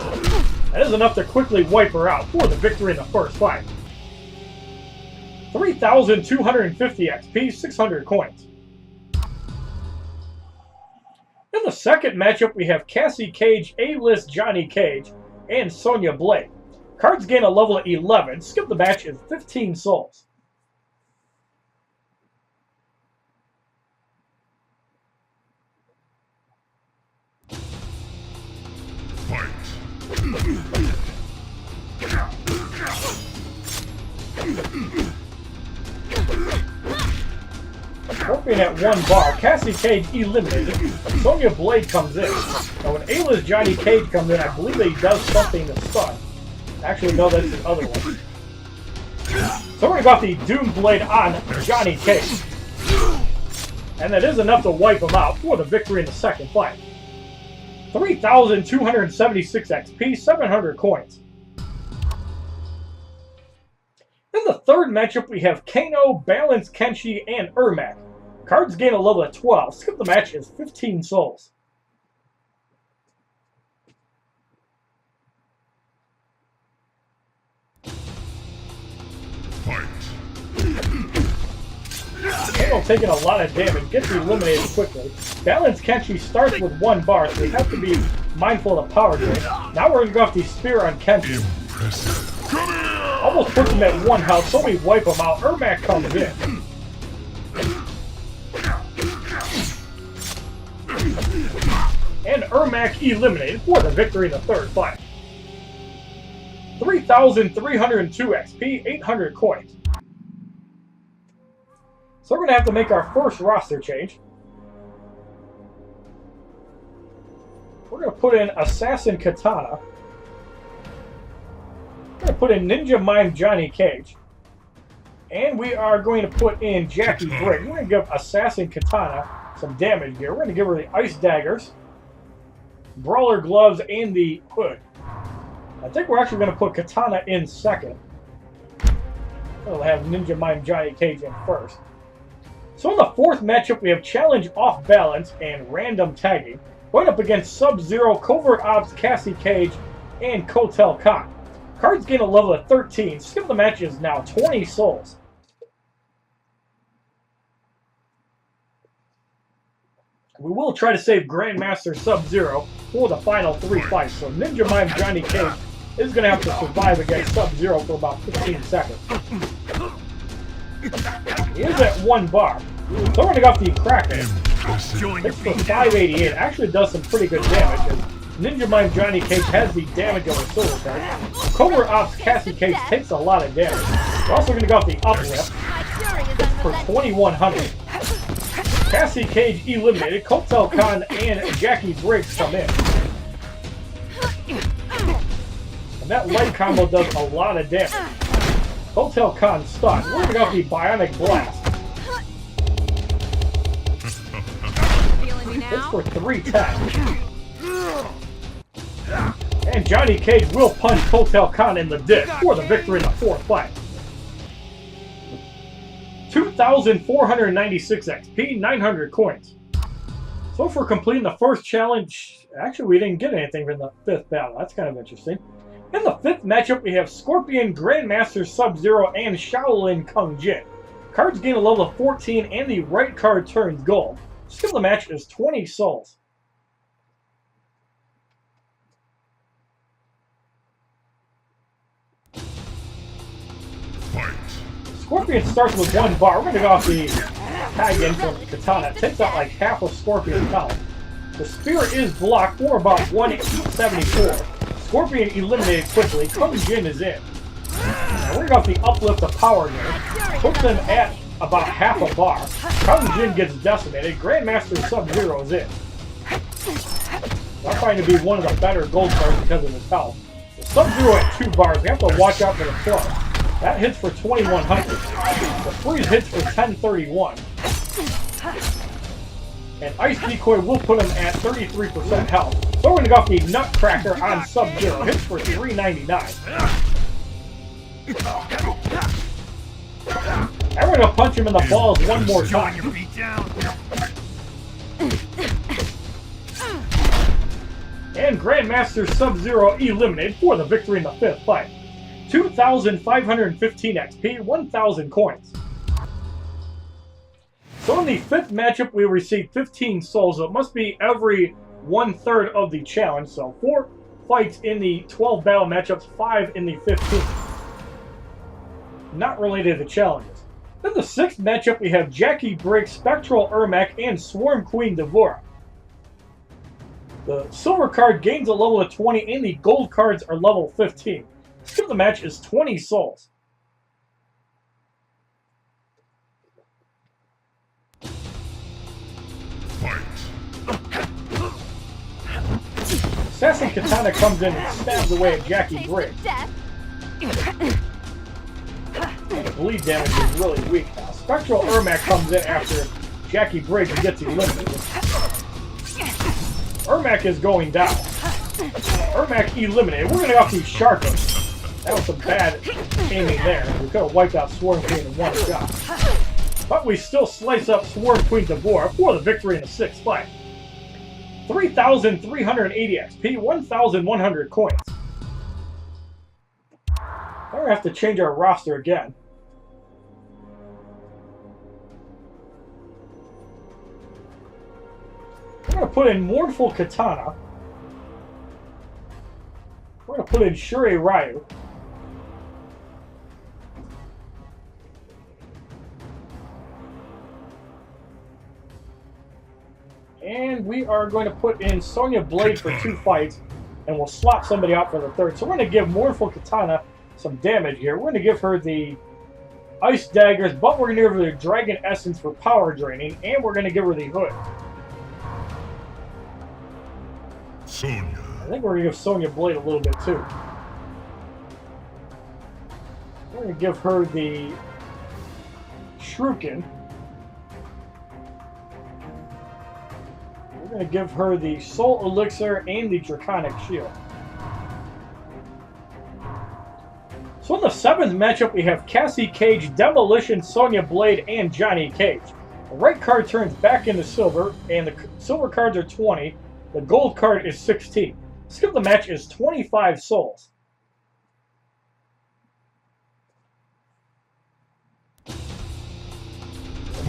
That is enough to quickly wipe her out for the victory in the first fight. 3,250 XP, 600 coins. In the second matchup, we have Cassie Cage, A-List Johnny Cage, and Sonya Blade. Cards gain a level of 11. Skip the match is 15 souls. Fight! Scorpion at 1 bar. Cassie Cage eliminated. Sonya Blade comes in. Now when A-List Johnny Cage comes in, I believe that he does something to stun. Actually, no, that's the other one. So we're going to go the Doom Blade on Johnny Cage. And that is enough to wipe him out for the victory in the second fight. 3,276 XP, 700 coins. In the third matchup, we have Kano, Balance, Kenshi, and Ermac. Cards gain a level of 12. Skip the match is 15 souls. Kano taking a lot of damage, gets eliminated quickly. Balance Kenshi starts with 1 bar, so we have to be mindful of the power drain. Now we're going to go off the spear on Kenshi. Almost puts him at 1 health, so we wipe him out. Ermac comes in. And Ermac eliminated for the victory in the third fight. 3,302 XP, 800 coins. So we're going to have to make our first roster change. We're going to put in Assassin Katana. We're going to put in Ninja Mime Johnny Cage. And we are going to put in Jackie Briggs. We're going to give Assassin Katana some damage here. We're going to give her the Ice Daggers, Brawler Gloves, and the Hood. I think we're actually going to put Katana in second. We'll have Ninja Mime Johnny Cage in first. So in the fourth matchup, we have Challenge Off Balance and Random Tagging. Going up against Sub-Zero, Covert Ops, Cassie Cage, and Kotel Khan. Cards gain a level of 13. Skip the match is now 20 souls. We will try to save Grandmaster Sub-Zero for the final 3 fights. So Ninja Mime Johnny Cage is going to have to survive against Sub-Zero for about 15 seconds. He is at 1 bar. So we're going to go off the Kraken. It's for 588. Actually does some pretty good damage. And Ninja Mime Johnny Cage has the damage over Silver Card. Covert Ops Cassie Cage takes a lot of damage. We're also going to go off the Uplift. It's for 2,100. Cassie Cage eliminated. Kotel Khan and Jackie Briggs come in. And that light combo does a lot of damage. Kotel Khan stunned. We're going to go off the Bionic Blast. It's for 310. And Johnny Cage will punch Kotel Khan in the dick for the victory in the fourth fight. 2,496 XP, 900 coins. So for completing the first challenge, actually we didn't get anything from the fifth battle. That's kind of interesting. In the fifth matchup, we have Scorpion, Grandmaster Sub-Zero, and Shaolin Kung Jin. Cards gain a level of 14, and the right card turns gold. Skill of the match is 20 souls. Scorpion starts with 1 bar. We're going to go off the tag in from Katana. It takes out like half of Scorpion's health. The spear is blocked for about 174. Scorpion eliminated quickly. Kung Jin is in. Now we're going to go off the Uplift of Power Game. Puts them at about half a bar. Kung Jin gets decimated. Grandmaster Sub-Zero is in. I find to be one of the better gold cards because of his health. Sub-Zero at 2 bars. We have to watch out for the club. That hits for 2100. The freeze hits for 1031. And Ice Decoy will put him at 33% health. So we're going to go off the Nutcracker on Sub-Zero. Hits for 399. And we're going to punch him in the balls one more time. And Grandmaster Sub-Zero eliminated for the victory in the 5th fight. 2,515 XP, 1,000 coins. So in the 5th matchup, we received 15 souls. So it must be every 1/3 of the challenge. So 4 fights in the 12 battle matchups, 5 in the 15. Not related to the challenges. Then the 6th matchup, we have Jackie Briggs, Spectral Ermac, and Swarm Queen Devora. The silver card gains a level of 20, and the gold cards are level 15. Skill of the match is 20 souls. Assassin Katana comes in and stabs away at Jackie Briggs. And the bleed damage is really weak now. Spectral Ermac comes in after Jackie Briggs and gets eliminated. Ermac is going down. Ermac eliminated. We're going to go off the Sharkers. That was some bad aiming there. We could have wiped out Swarm Queen in one shot. But we still slice up Swarm Queen Devora for the victory in the 6th fight. 3,380 XP, 1,100 coins. Now we have to change our roster again. We're going to put in Mournful Katana. We're going to put in Shuri Ryu. And we are going to put in Sonya Blade for 2 fights, and we'll swap somebody out for the 3rd. So we're going to give Mournful Katana some damage here. We're going to give her the Ice Daggers, but we're going to give her the Dragon Essence for power draining, and we're going to give her the Hood. Sonya. I think we're going to give Sonya Blade a little bit too. We're going to give her the Shuriken. We're going to give her the Soul Elixir and the Draconic Shield. So in the 7th matchup, we have Cassie Cage, Demolition, Sonya Blade, and Johnny Cage. The right card turns back into silver, and the silver cards are 20. The gold card is 16. Skill of the match is 25 souls.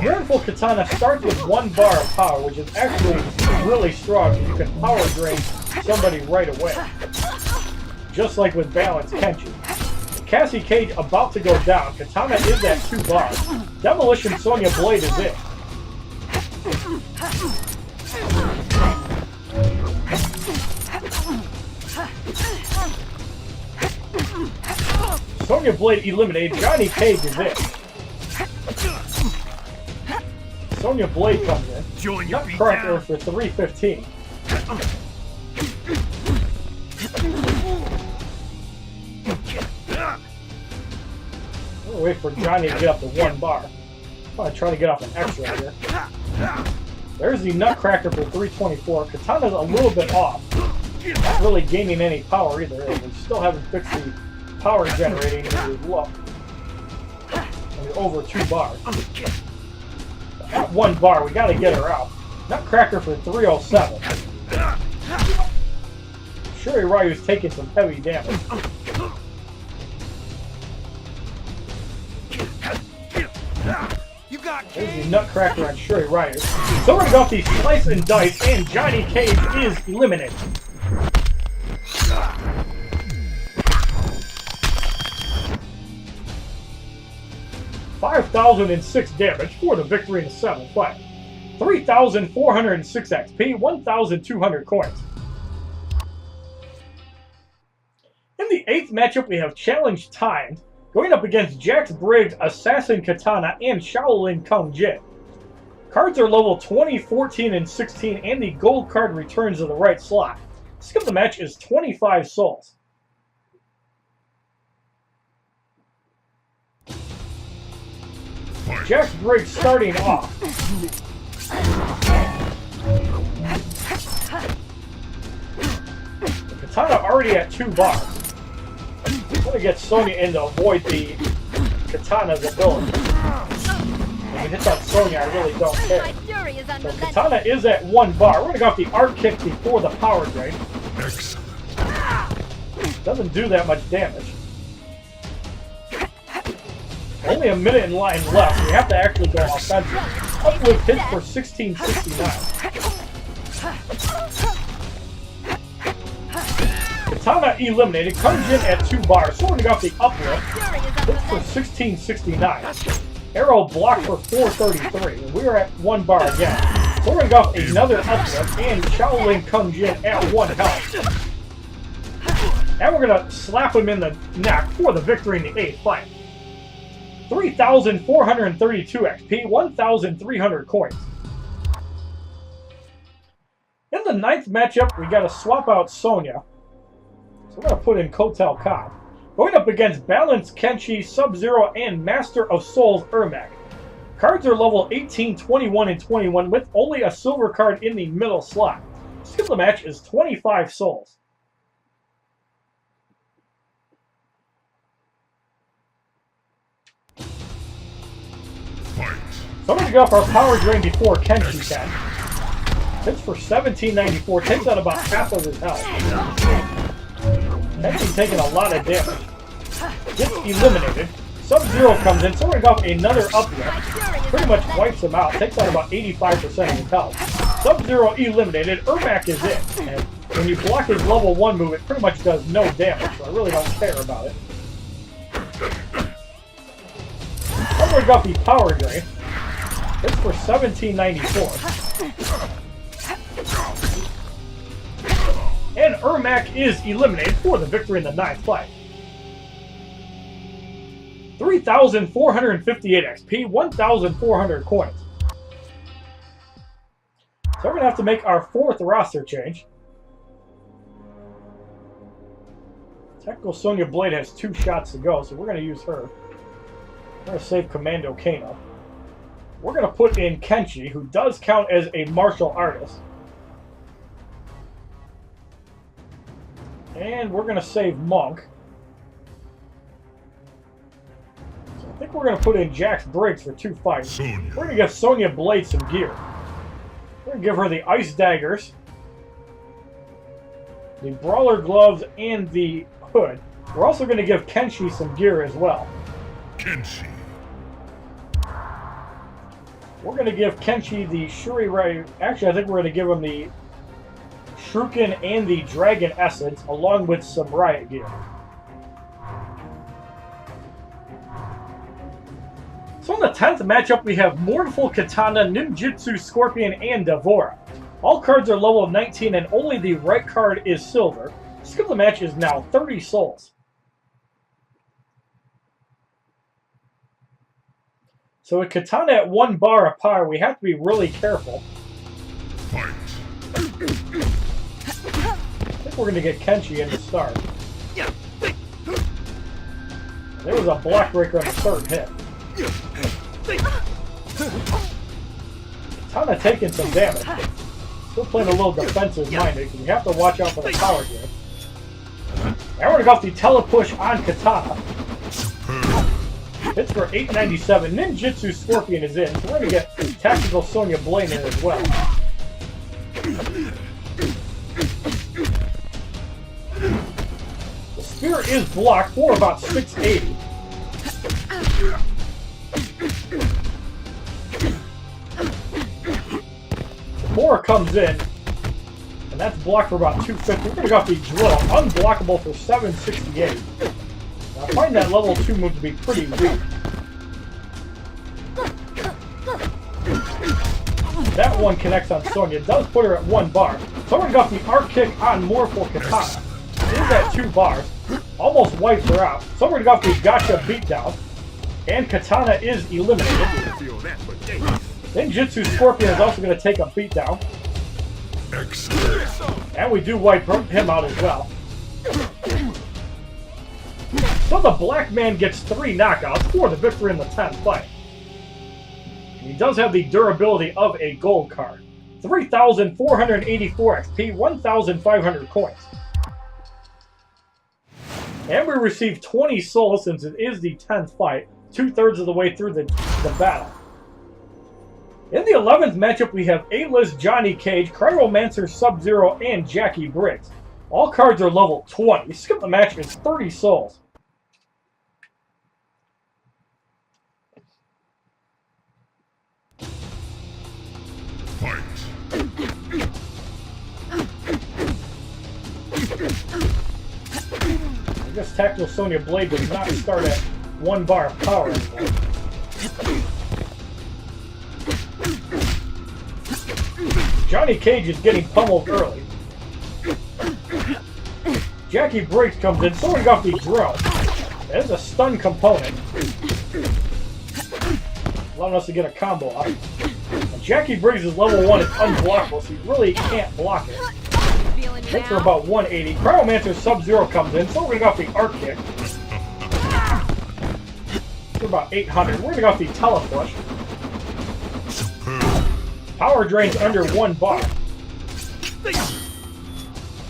Mournful Katana starts with 1 bar of power, which is actually really strong. You can power drain somebody right away. Just like with Balance Kenshi. Cassie Cage about to go down. Katana is at 2 bars. Demolition Sonya Blade is it. Sonya Blade eliminated. Johnny Cage is it. Sonya Blade comes in. Nutcracker for 315. We'll wait for Johnny to get up to 1 bar. I'm going to try to get off an X-ray here. There's the Nutcracker for 324. Katana's a little bit off. Not really gaining any power either. We still haven't fixed the power generating as we look. And we're over 2 bars. At 1 bar, we got to get her out. Nutcracker for 307. Shuri Ryu's taking some heavy damage. There's the Nutcracker on Shuri Ryu. So we're going to go off the Slice and Dice, and Johnny Cage is eliminated. $5,006 damage for the victory in the 7th fight. 3,406 XP, 1,200 coins. In the 8th matchup, we have Challenge Timed, going up against Jax Briggs, Assassin Katana, and Shaolin Kung Jin. Cards are level 20, 14, and 16, and the gold card returns to the right slot. Skill of the match is 25 souls. Jack's break starting off. The Katana already at 2 bars. I'm going to get Sonya in to avoid the Katana's ability. If it hits on Sonya, I really don't care. So Katana is at 1 bar. We're going to go off the arc kick before the power drain. Excellent. Doesn't do that much damage. Only a minute in line left. We have to actually go offensive. Uplift hits for 1669. Katana eliminated. Comes in at 2 bars. So we're going to go off the uplift. Hits for 1669. Arrow blocked for 433. And we're at 1 bar again. So we're going to go off another uplift. And Shaolin comes in at 1 health. And we're going to slap him in the neck for the victory in the 8th fight. 3,432 XP, 1,300 coins. In the 9th matchup, we got to swap out Sonya. So we're going to put in Kotal Khan. Going up against Balance Kenshi, Sub-Zero, and Master of Souls Ermac. Cards are level 18, 21, and 21 with only a silver card in the middle slot. Skill of the match is 25 souls. So I'm going to go off our power drain before Kenshi can. Hits for 1794, takes out about half of his health. Kenshi taking a lot of damage. Gets eliminated. Sub-Zero comes in, so we're going to go off another uplift. Pretty much wipes him out, takes out about 85% of his health. Sub-Zero eliminated, Ermac is in. And when you block his level 1 move, it pretty much does no damage, so I really don't care about it. I'm going to go off the power drain. It's for 1794. And Ermac is eliminated for the victory in the 9th fight. 3,458 XP, 1,400 coins. So we're going to have to make our 4th roster change. Technical Sonya Blade has 2 shots to go, so we're going to use her. We're going to save Commando Kano. We're going to put in Kenshi, who does count as a martial artist. And we're going to save Monk. So I think we're going to put in Jax Briggs for 2 fights. Sonya. We're going to give Sonya Blade some gear. We're going to give her the Ice Daggers, the Brawler Gloves, and the Hood. We're also going to give Kenshi some gear as well. Kenshi. We're going to give Kenshi the Shuri Ray. Actually, I think we're going to give him the Shuriken and the Dragon Essence, along with some riot gear. So in the 10th matchup, we have Mortal Katana, Ninjutsu, Scorpion, and Devora. All cards are level 19, and only the right card is silver. Skill of the match is now 30 souls. So with Katana at 1 bar of power, we have to be really careful. Fight. I think we're going to get Kenshi in to start. There was a block breaker on the 3rd hit. Katana taking some damage. Still playing a little defensive minded because we have to watch out for the power game. Now we're going to go off the telepush on Katana. Hits for 897. Ninjutsu Scorpion is in, so we're going to get Tactical Sonya Blade in as well. The Spear is blocked for about 680. More comes in, and that's blocked for about 250. We're going to go off the Drill, unblockable for 768. I find that level 2 move to be pretty weak. That one connects on Sonya. It does put her at 1 bar. So we're going to go off the arc kick on Mortal Katana. It is at 2 bars. Almost wipes her out. So we're going to go off the Gotcha Beatdown. And Katana is eliminated. Ninjutsu Scorpion is also going to take a beatdown. And we do wipe him out as well. So the black man gets 3 knockouts for the victory in the 10th fight. He does have the durability of a gold card. 3,484 XP, 1,500 coins. And we receive 20 souls since it is the 10th fight, 2/3 of the way through the battle. In the 11th matchup, we have A-List Johnny Cage, Cryomancer Sub-Zero, and Jackie Briggs. All cards are level 20. Skip the match is 30 souls. Fight. I guess Tactical Sonya Blade does not start at 1 bar of power anymore. Johnny Cage is getting pummeled early. Jackie Briggs comes in, throwing off the drone. There's a stun component, allowing us to get a combo out. And Jackie Briggs is level 1, it's unblockable, so you really can't block it. Hits for about 180. Cryomancer Sub-Zero comes in, throwing off the arc kick. For about 800. We're going off the telepush. Power drains under 1 bar.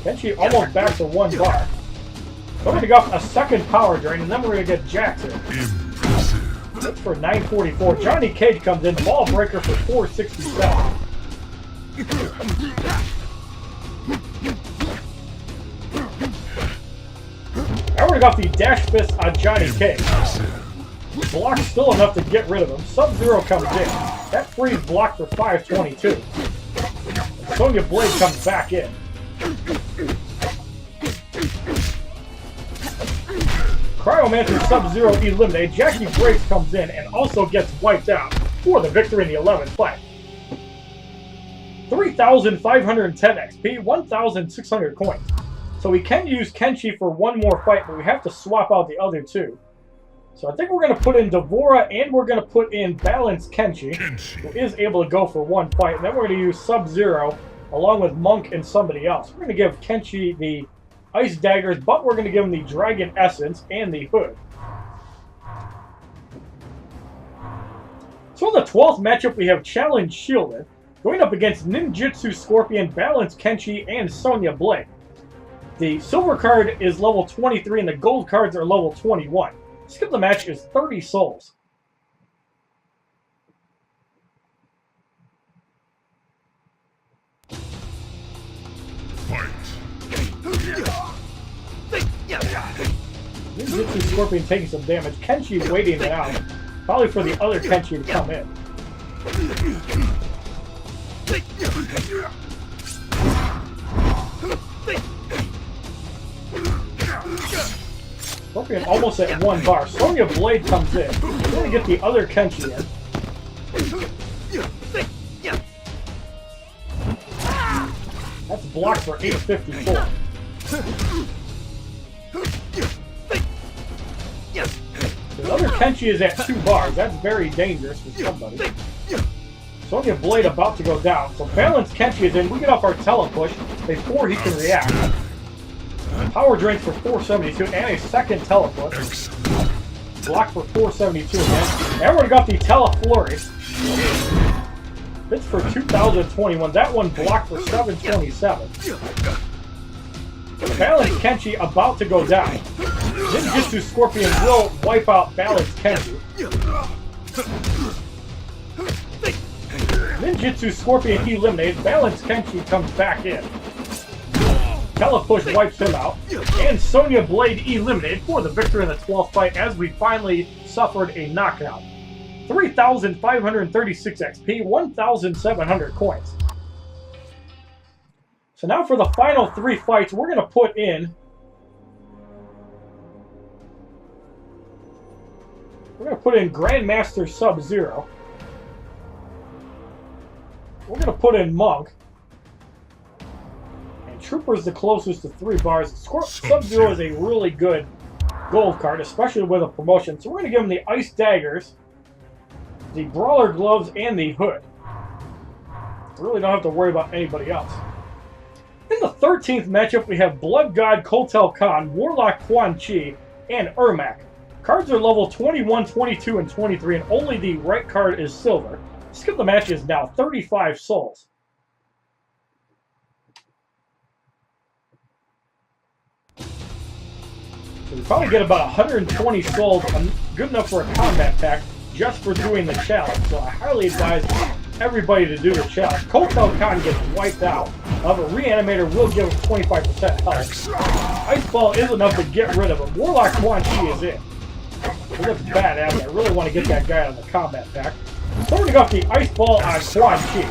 Kenshi almost back to 1 bar. We're going to go off a second power drain, and then we're going to get Jackson. That's for 944. Johnny Cage comes in, ball breaker for 467. Now we're going to go off the dash fist on Johnny Cage. Block's still enough to get rid of him. Sub-Zero comes in. That frees block for 522. And Sonya Blade comes back in. Cryomancer Sub-Zero eliminated. Jackie Briggs comes in and also gets wiped out for the victory in the 11th fight. 3,510 XP, 1,600 coins. So we can use Kenshi for 1 more fight, but we have to swap out the other 2. So I think we're going to put in Devora and we're going to put in Balanced Kenshi, who is able to go for 1 fight. And then we're going to use Sub-Zero along with Monk and somebody else. We're going to give Kenshi the Ice Daggers, but we're going to give him the Dragon Essence and the Hood. So in the 12th matchup, we have Challenge Shielded, going up against Ninjutsu Scorpion, Balanced Kenshi, and Sonya Blade. The silver card is level 23 and the gold cards are level 21. Skip the match is 30 souls. Fight. Ninjutsu Scorpion taking some damage. Kenshi waiting it out. Probably for the other Kenshi to come in. Scorpion almost at 1 bar. Sonya Blade comes in. We're going to get the other Kenshi in. That's blocked for 854. The other Kenshi is at 2 bars. That's very dangerous for somebody. Sonya Blade about to go down. So Balanced Kenshi is in. We get off our telepush before he can react. Power drains for 472 and a second telepush. Block for 472 again. And we're going to go off the teleflurry. Hits for 2,021. That one blocked for 727. Balanced Kenshi about to go down. Ninjutsu Scorpion will wipe out Balanced Kenshi. Ninjutsu Scorpion eliminated. Balanced Kenshi comes back in. Telepush wipes him out. And Sonya Blade eliminated for the victory in the 12th fight as we finally suffered a knockout. 3,536 XP, 1,700 coins. So now for the final 3 fights, we're going to put in... Grandmaster Sub-Zero. We're going to put in Monk. And Trooper's the closest to 3 bars. Sub-Zero is a really good gold card, especially with a promotion. So we're going to give him the Ice Daggers, the Brawler Gloves, and the Hood. We really don't have to worry about anybody else. In the 13th matchup, we have Blood God Kotal Khan, Warlock Quan Chi, and Ermac. Cards are level 21, 22, and 23, and only the right card is silver. Skill of the match is now 35 souls. So we probably get about 120 souls, good enough for a combat pack, just for doing the challenge. So I highly advise everybody to do the challenge. Kotal Khan gets wiped out. However, Reanimator will give him 25% health. Ice Ball is enough to get rid of him. Warlock Quan Chi is in. He looks badass. I really want to get that guy on the combat pack. Throwing off the Ice Ball on Quan Chi.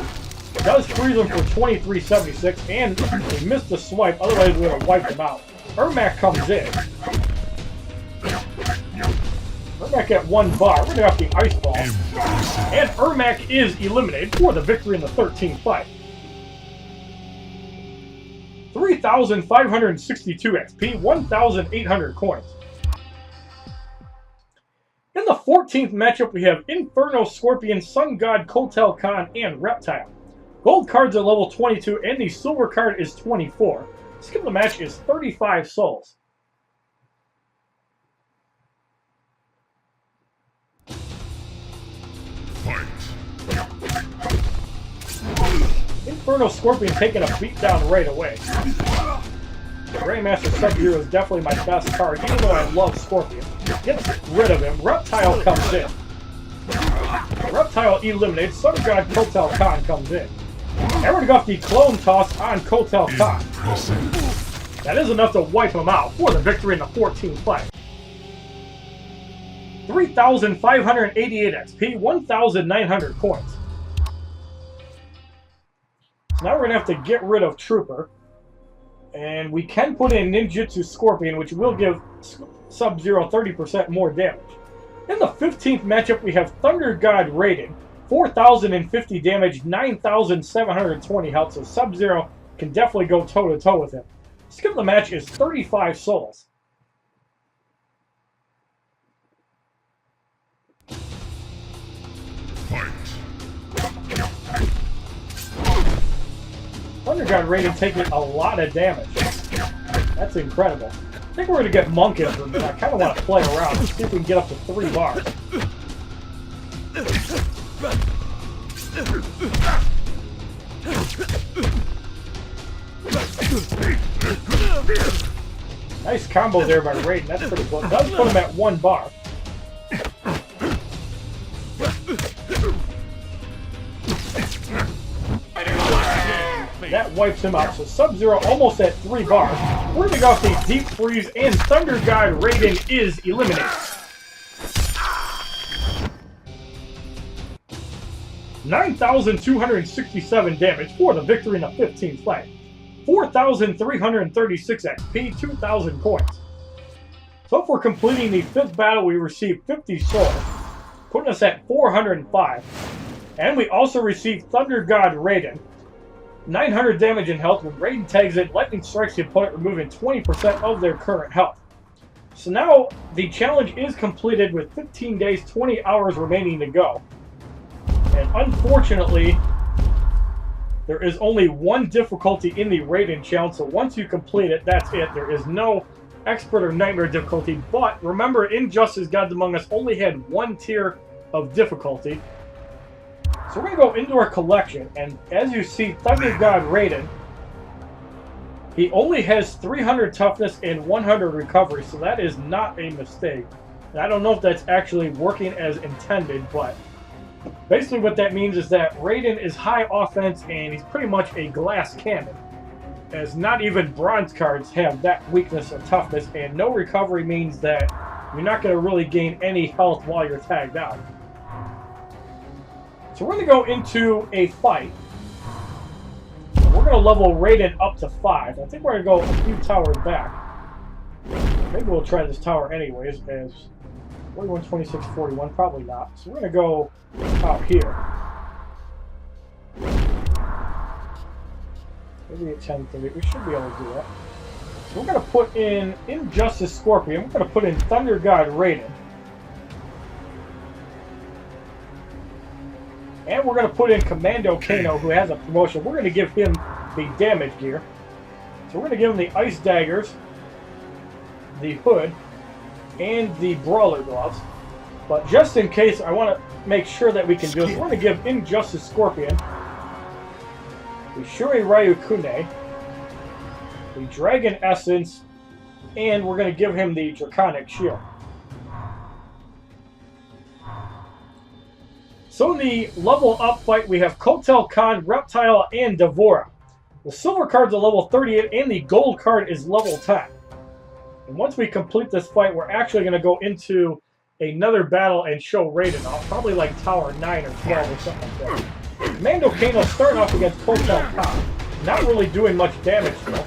Does freeze him for 2376, and he missed the swipe, otherwise we would have wiped him out. Ermac comes in. Ermac at 1 bar. We're going to have the Ice Ball. And Ermac is eliminated for the victory in the 13th fight. 3,562 XP, 1,800 coins. In the 14th matchup, we have Inferno, Scorpion, Sun God, Kotal Khan, and Reptile. Gold cards are level 22, and the silver card is 24. Skill of the match is 35 souls. Inferno Scorpion taking a beatdown right away. Grandmaster Sub-Zero is definitely my best card, even though I love Scorpion. Gets rid of him. Reptile comes in. Reptile eliminated. Sun God Kotal Khan comes in. And we're going to go off the Clone Toss on Kotal Khan. That is enough to wipe him out for the victory in the 14th fight. 3,588 XP, 1,900 coins. So now we're going to have to get rid of Trooper. And we can put in Ninjutsu Scorpion, which will give Sub-Zero 30% more damage. In the 15th matchup, we have Thunder God Raiden. 4,050 damage, 9,720 health, so Sub-Zero can definitely go toe-to-toe with him. Skill of the match is 35 souls. Thunder God Raiden taking a lot of damage. That's incredible. I think we're going to get Monk in, but I kind of want to play around and see if we can get up to 3 bars. Nice combo there by Raiden. That's pretty cool. It does put him at 1 bar. That wipes him out. So Sub-Zero almost at 3 bars. We're going to go off the Deep Freeze, and Thunder God Raiden is eliminated. 9,267 damage for the victory in the 15th fight. 4,336 XP, 2,000 coins. So for completing the 5th battle, we received 50 souls, putting us at 405. And we also received Thunder God Raiden. 900 damage in health. When Raiden tags it, lightning strikes the opponent, removing 20% of their current health. So now the challenge is completed with 15 days, 20 hours remaining to go. And unfortunately, there is only 1 difficulty in the Raiden challenge, so once you complete it, that's it. There is no Expert or Nightmare difficulty, but remember, Injustice Gods Among Us only had 1 tier of difficulty. So we're going to go into our collection, and as you see, Thunder God Raiden, he only has 300 toughness and 100 recovery, so that is not a mistake. And I don't know if that's actually working as intended, but basically what that means is that Raiden is high offense, and he's pretty much a glass cannon, as not even bronze cards have that weakness or toughness, and no recovery means that you're not going to really gain any health while you're tagged out. So we're going to go into a fight. We're going to level Raiden up to 5. I think we're going to go a few towers back. Maybe we'll try this tower anyways, as 41, 26, 41, probably not. So we're going to go out here. Maybe at 10:30. We should be able to do that. So we're going to put in Injustice Scorpion. We're going to put in Thunder God Raiden. And we're going to put in Commando Kano, who has a promotion. We're going to give him the damage gear. So we're going to give him the Ice Daggers, the Hood, and the Brawler Gloves. But just in case, I want to make sure that we can do this. We're going to give Injustice Scorpion, the Shuri Ryu Kune, the Dragon Essence, and we're going to give him the Draconic Shield. So in the level up fight, we have Kotal Khan, Reptile, and Devora. The silver card's a level 38, and the gold card is level 10. And once we complete this fight, we're actually going to go into another battle and show Raiden off, probably like Tower 9 or 12 or something like that. Mando Kano starting off against Kotal Khan. Not really doing much damage though.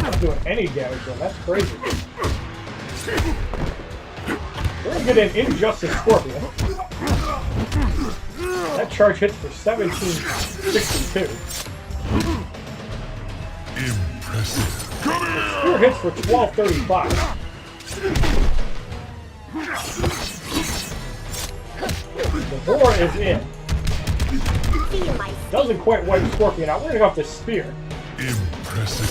Not doing any damage though, that's crazy. We're going to get an Injustice Scorpion. That charge hits for 1762. Impressive. The spear hits for 1235. The Devora is in. Doesn't quite wipe Scorpion out. We're going to go off the spear. Impressive.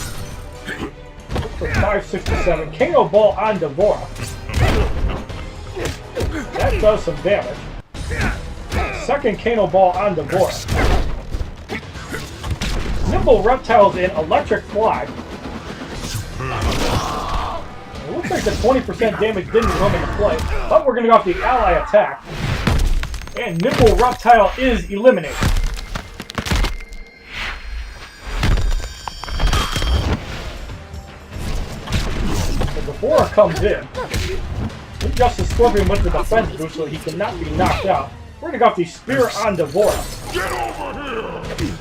For 567. Kano Ball on Devora. That does some damage. Second Kano Ball on Devora. Nimble Reptiles in Electric Fly. It looks like the 20% damage didn't come into play, but we're going to go off the ally attack. And Nimble Reptile is eliminated. The Devora comes in. Injustice Scorpion with the defense boost so he cannot be knocked out. We're going to go off the spear on Devora. Get over here!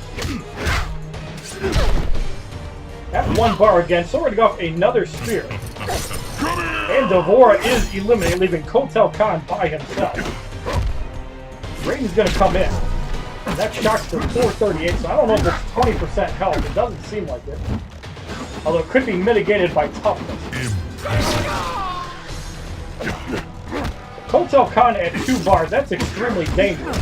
At 1 bar again, so we're going to go off another spear. And Devora is eliminated, leaving Kotal Khan by himself. Raiden's going to come in. And that shocks for 438, so I don't know if it's 20% health. It doesn't seem like it. Although it could be mitigated by toughness. Kotal Khan at 2 bars, that's extremely dangerous.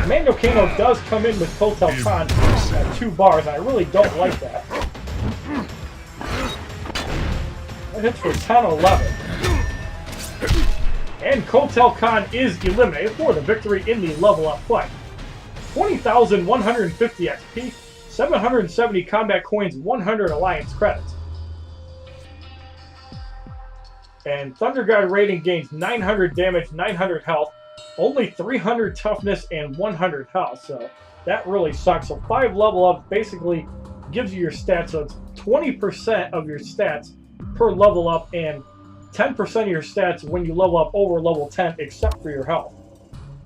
Mando Kano does come in with Kotal Khan at 2 bars, and I really don't like that. That hits for 10-11. And Kotal Khan is eliminated for the victory in the level up fight. 20,150 XP, 770 combat coins, 100 alliance credits. And Thunder God Raiden gains 900 damage, 900 health, only 300 toughness, and 100 health. So that really sucks. So 5 level ups basically gives you your stats. So it's 20% of your stats per level up and 10% of your stats when you level up over level 10 except for your health.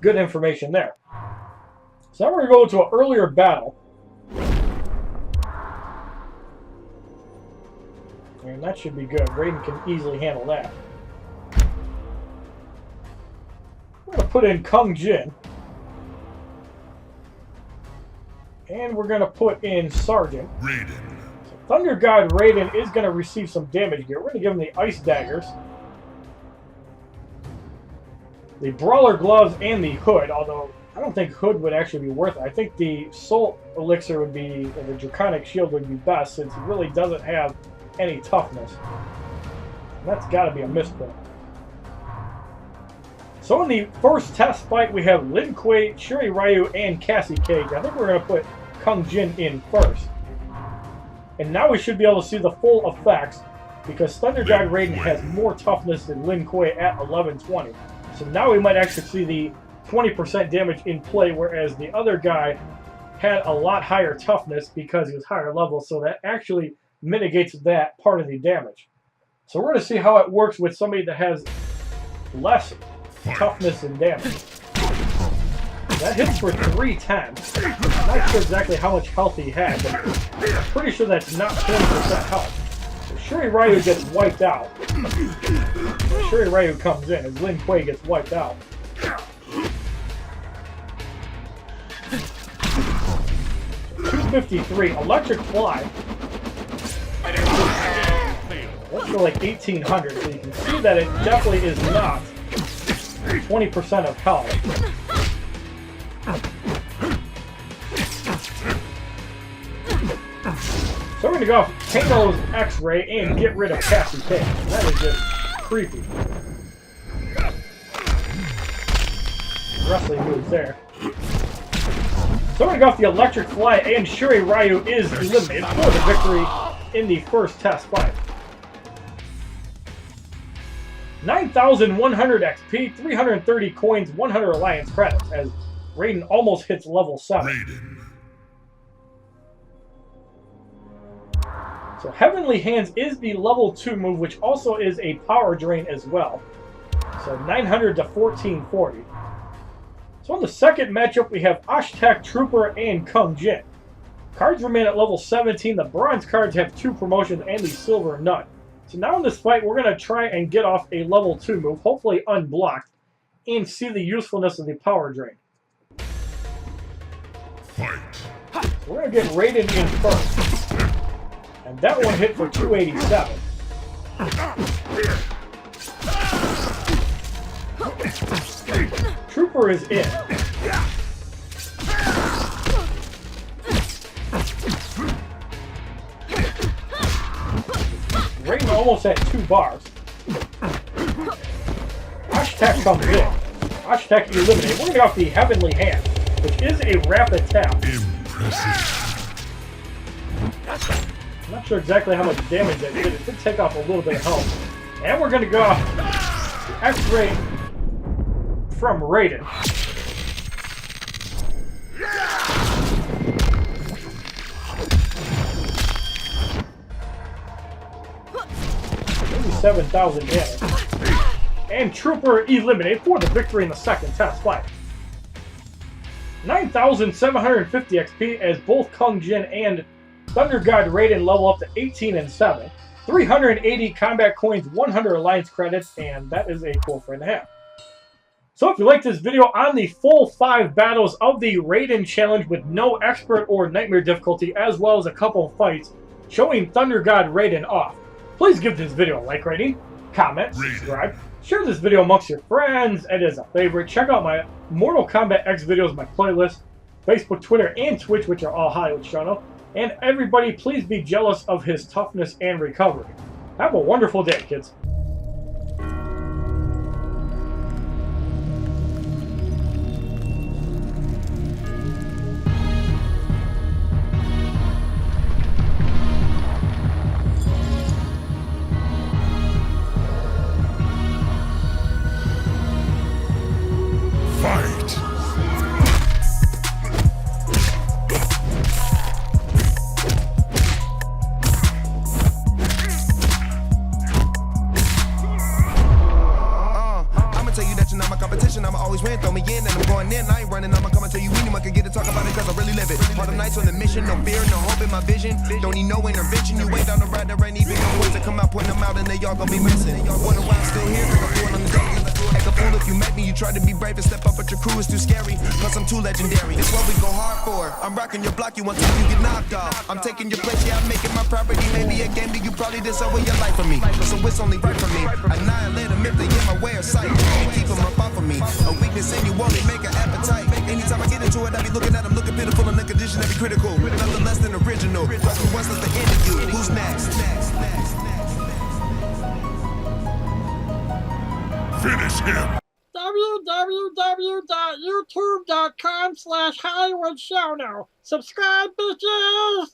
Good information there. So now we're going to go to an earlier battle. And that should be good. Raiden can easily handle that. We're going to put in Kung Jin. And we're going to put in Sergeant. Raiden. So Thunder God Raiden is going to receive some damage here. We're going to give him the Ice Daggers, the Brawler Gloves, and the Hood. Although I don't think Hood would actually be worth it. I think the Soul Elixir would be, or the Draconic Shield would be best, since he really doesn't have any toughness. And that's got to be a misprint. So in the first test fight, we have Lin Kuei, Shuri Ryu, and Cassie Cage. I think we're going to put Kung Jin in first. And now we should be able to see the full effects, because Thunder God Raiden has more toughness than Lin Kuei at 1120. So now we might actually see the 20% damage in play, whereas the other guy had a lot higher toughness because he was higher level, so that actually mitigates that part of the damage. So we're going to see how it works with somebody that has less toughness and damage. That hits for 310. I'm not sure exactly how much health he had, but I'm pretty sure that's not 20% health. So Shuri Ryu gets wiped out. Shuri Ryu comes in as Lin Kuei gets wiped out. $253. Electric Fly. That's for like 1,800, so you can see that it definitely is not 20% of health. So we're going to go off Tango's X-Ray and get rid of Cassie K. That is just creepy. Wrestling moves there. So we're going to go off the Electric Fly, and Shuri Ryu is eliminated for the victory in the first test fight. 9,100 XP, 330 coins, 100 Alliance credits, as Raiden almost hits level 7. Raiden. So Heavenly Hands is the level 2 move, which also is a power drain as well. So 900 to 1440. So in the second matchup, we have Ashtek, Trooper, and Kung Jin. Cards remain at level 17. The bronze cards have 2 promotions and the silver none. So now in this fight, we're going to try and get off a level 2 move, hopefully unblocked, and see the usefulness of the power drain. Fight. So we're going to get Raiden in first. And that one hit for 287. Trooper is in. Raiden almost at 2 bars. Ashtek comes in. Ashtek eliminated. We're going to go off the Heavenly Hand, which is a rapid tap. Impressive. I'm not sure exactly how much damage that did. It did take off a little bit of health. And we're going to go off the X-Ray from Raiden. Maybe 7,000 damage. And Trooper eliminated for the victory in the second test fight. 9,750 XP as both Kung Jin and Thunder God Raiden level up to 18 and 7. 380 combat coins, 100 alliance credits, and that is a cool friend to have. So if you like this video on the full 5 battles of the Raiden challenge with no expert or nightmare difficulty, as well as a couple of fights showing Thunder God Raiden off, please give this video a like rating, comment, subscribe, share this video amongst your friends, and as a favorite, check out my Mortal Kombat X videos, my playlist, Facebook, Twitter, and Twitch, which are all HollywoodShono. And everybody, please be jealous of his toughness and recovery. Have a wonderful day, kids. Fight. I'ma always win, throw me in and I'm going in. I ain't running, I'ma come and tell you anyone can get to talk about it cause I really live it. All the nights on the mission, no fear, no hope in my vision. Don't need no intervention, you ain't on the ride, there ain't even no words to come out, point them out and they all gon' be missing. Wonder why I'm still here, cause I'm doing on the daily. Act a fool if you met me, you try to be brave and step up but your crew is too scary. Plus I'm too legendary, it's what we go hard for. I'm rocking your block, you want to you get knocked off. I'm taking your place, yeah I'm making my property. Maybe a game that you probably did so with your life for me. So it's only right for me. Annihilate them if they get my way of sight. And keep them up off of me. A weakness in you only make an appetite. Anytime I get into it, I be looking at them, looking pitiful in the condition that be critical. Nothing less than original. Trust me once, that's the end of you. Who's next? Finish him. www.youtube.com/HollywoodShono. Subscribe, bitches!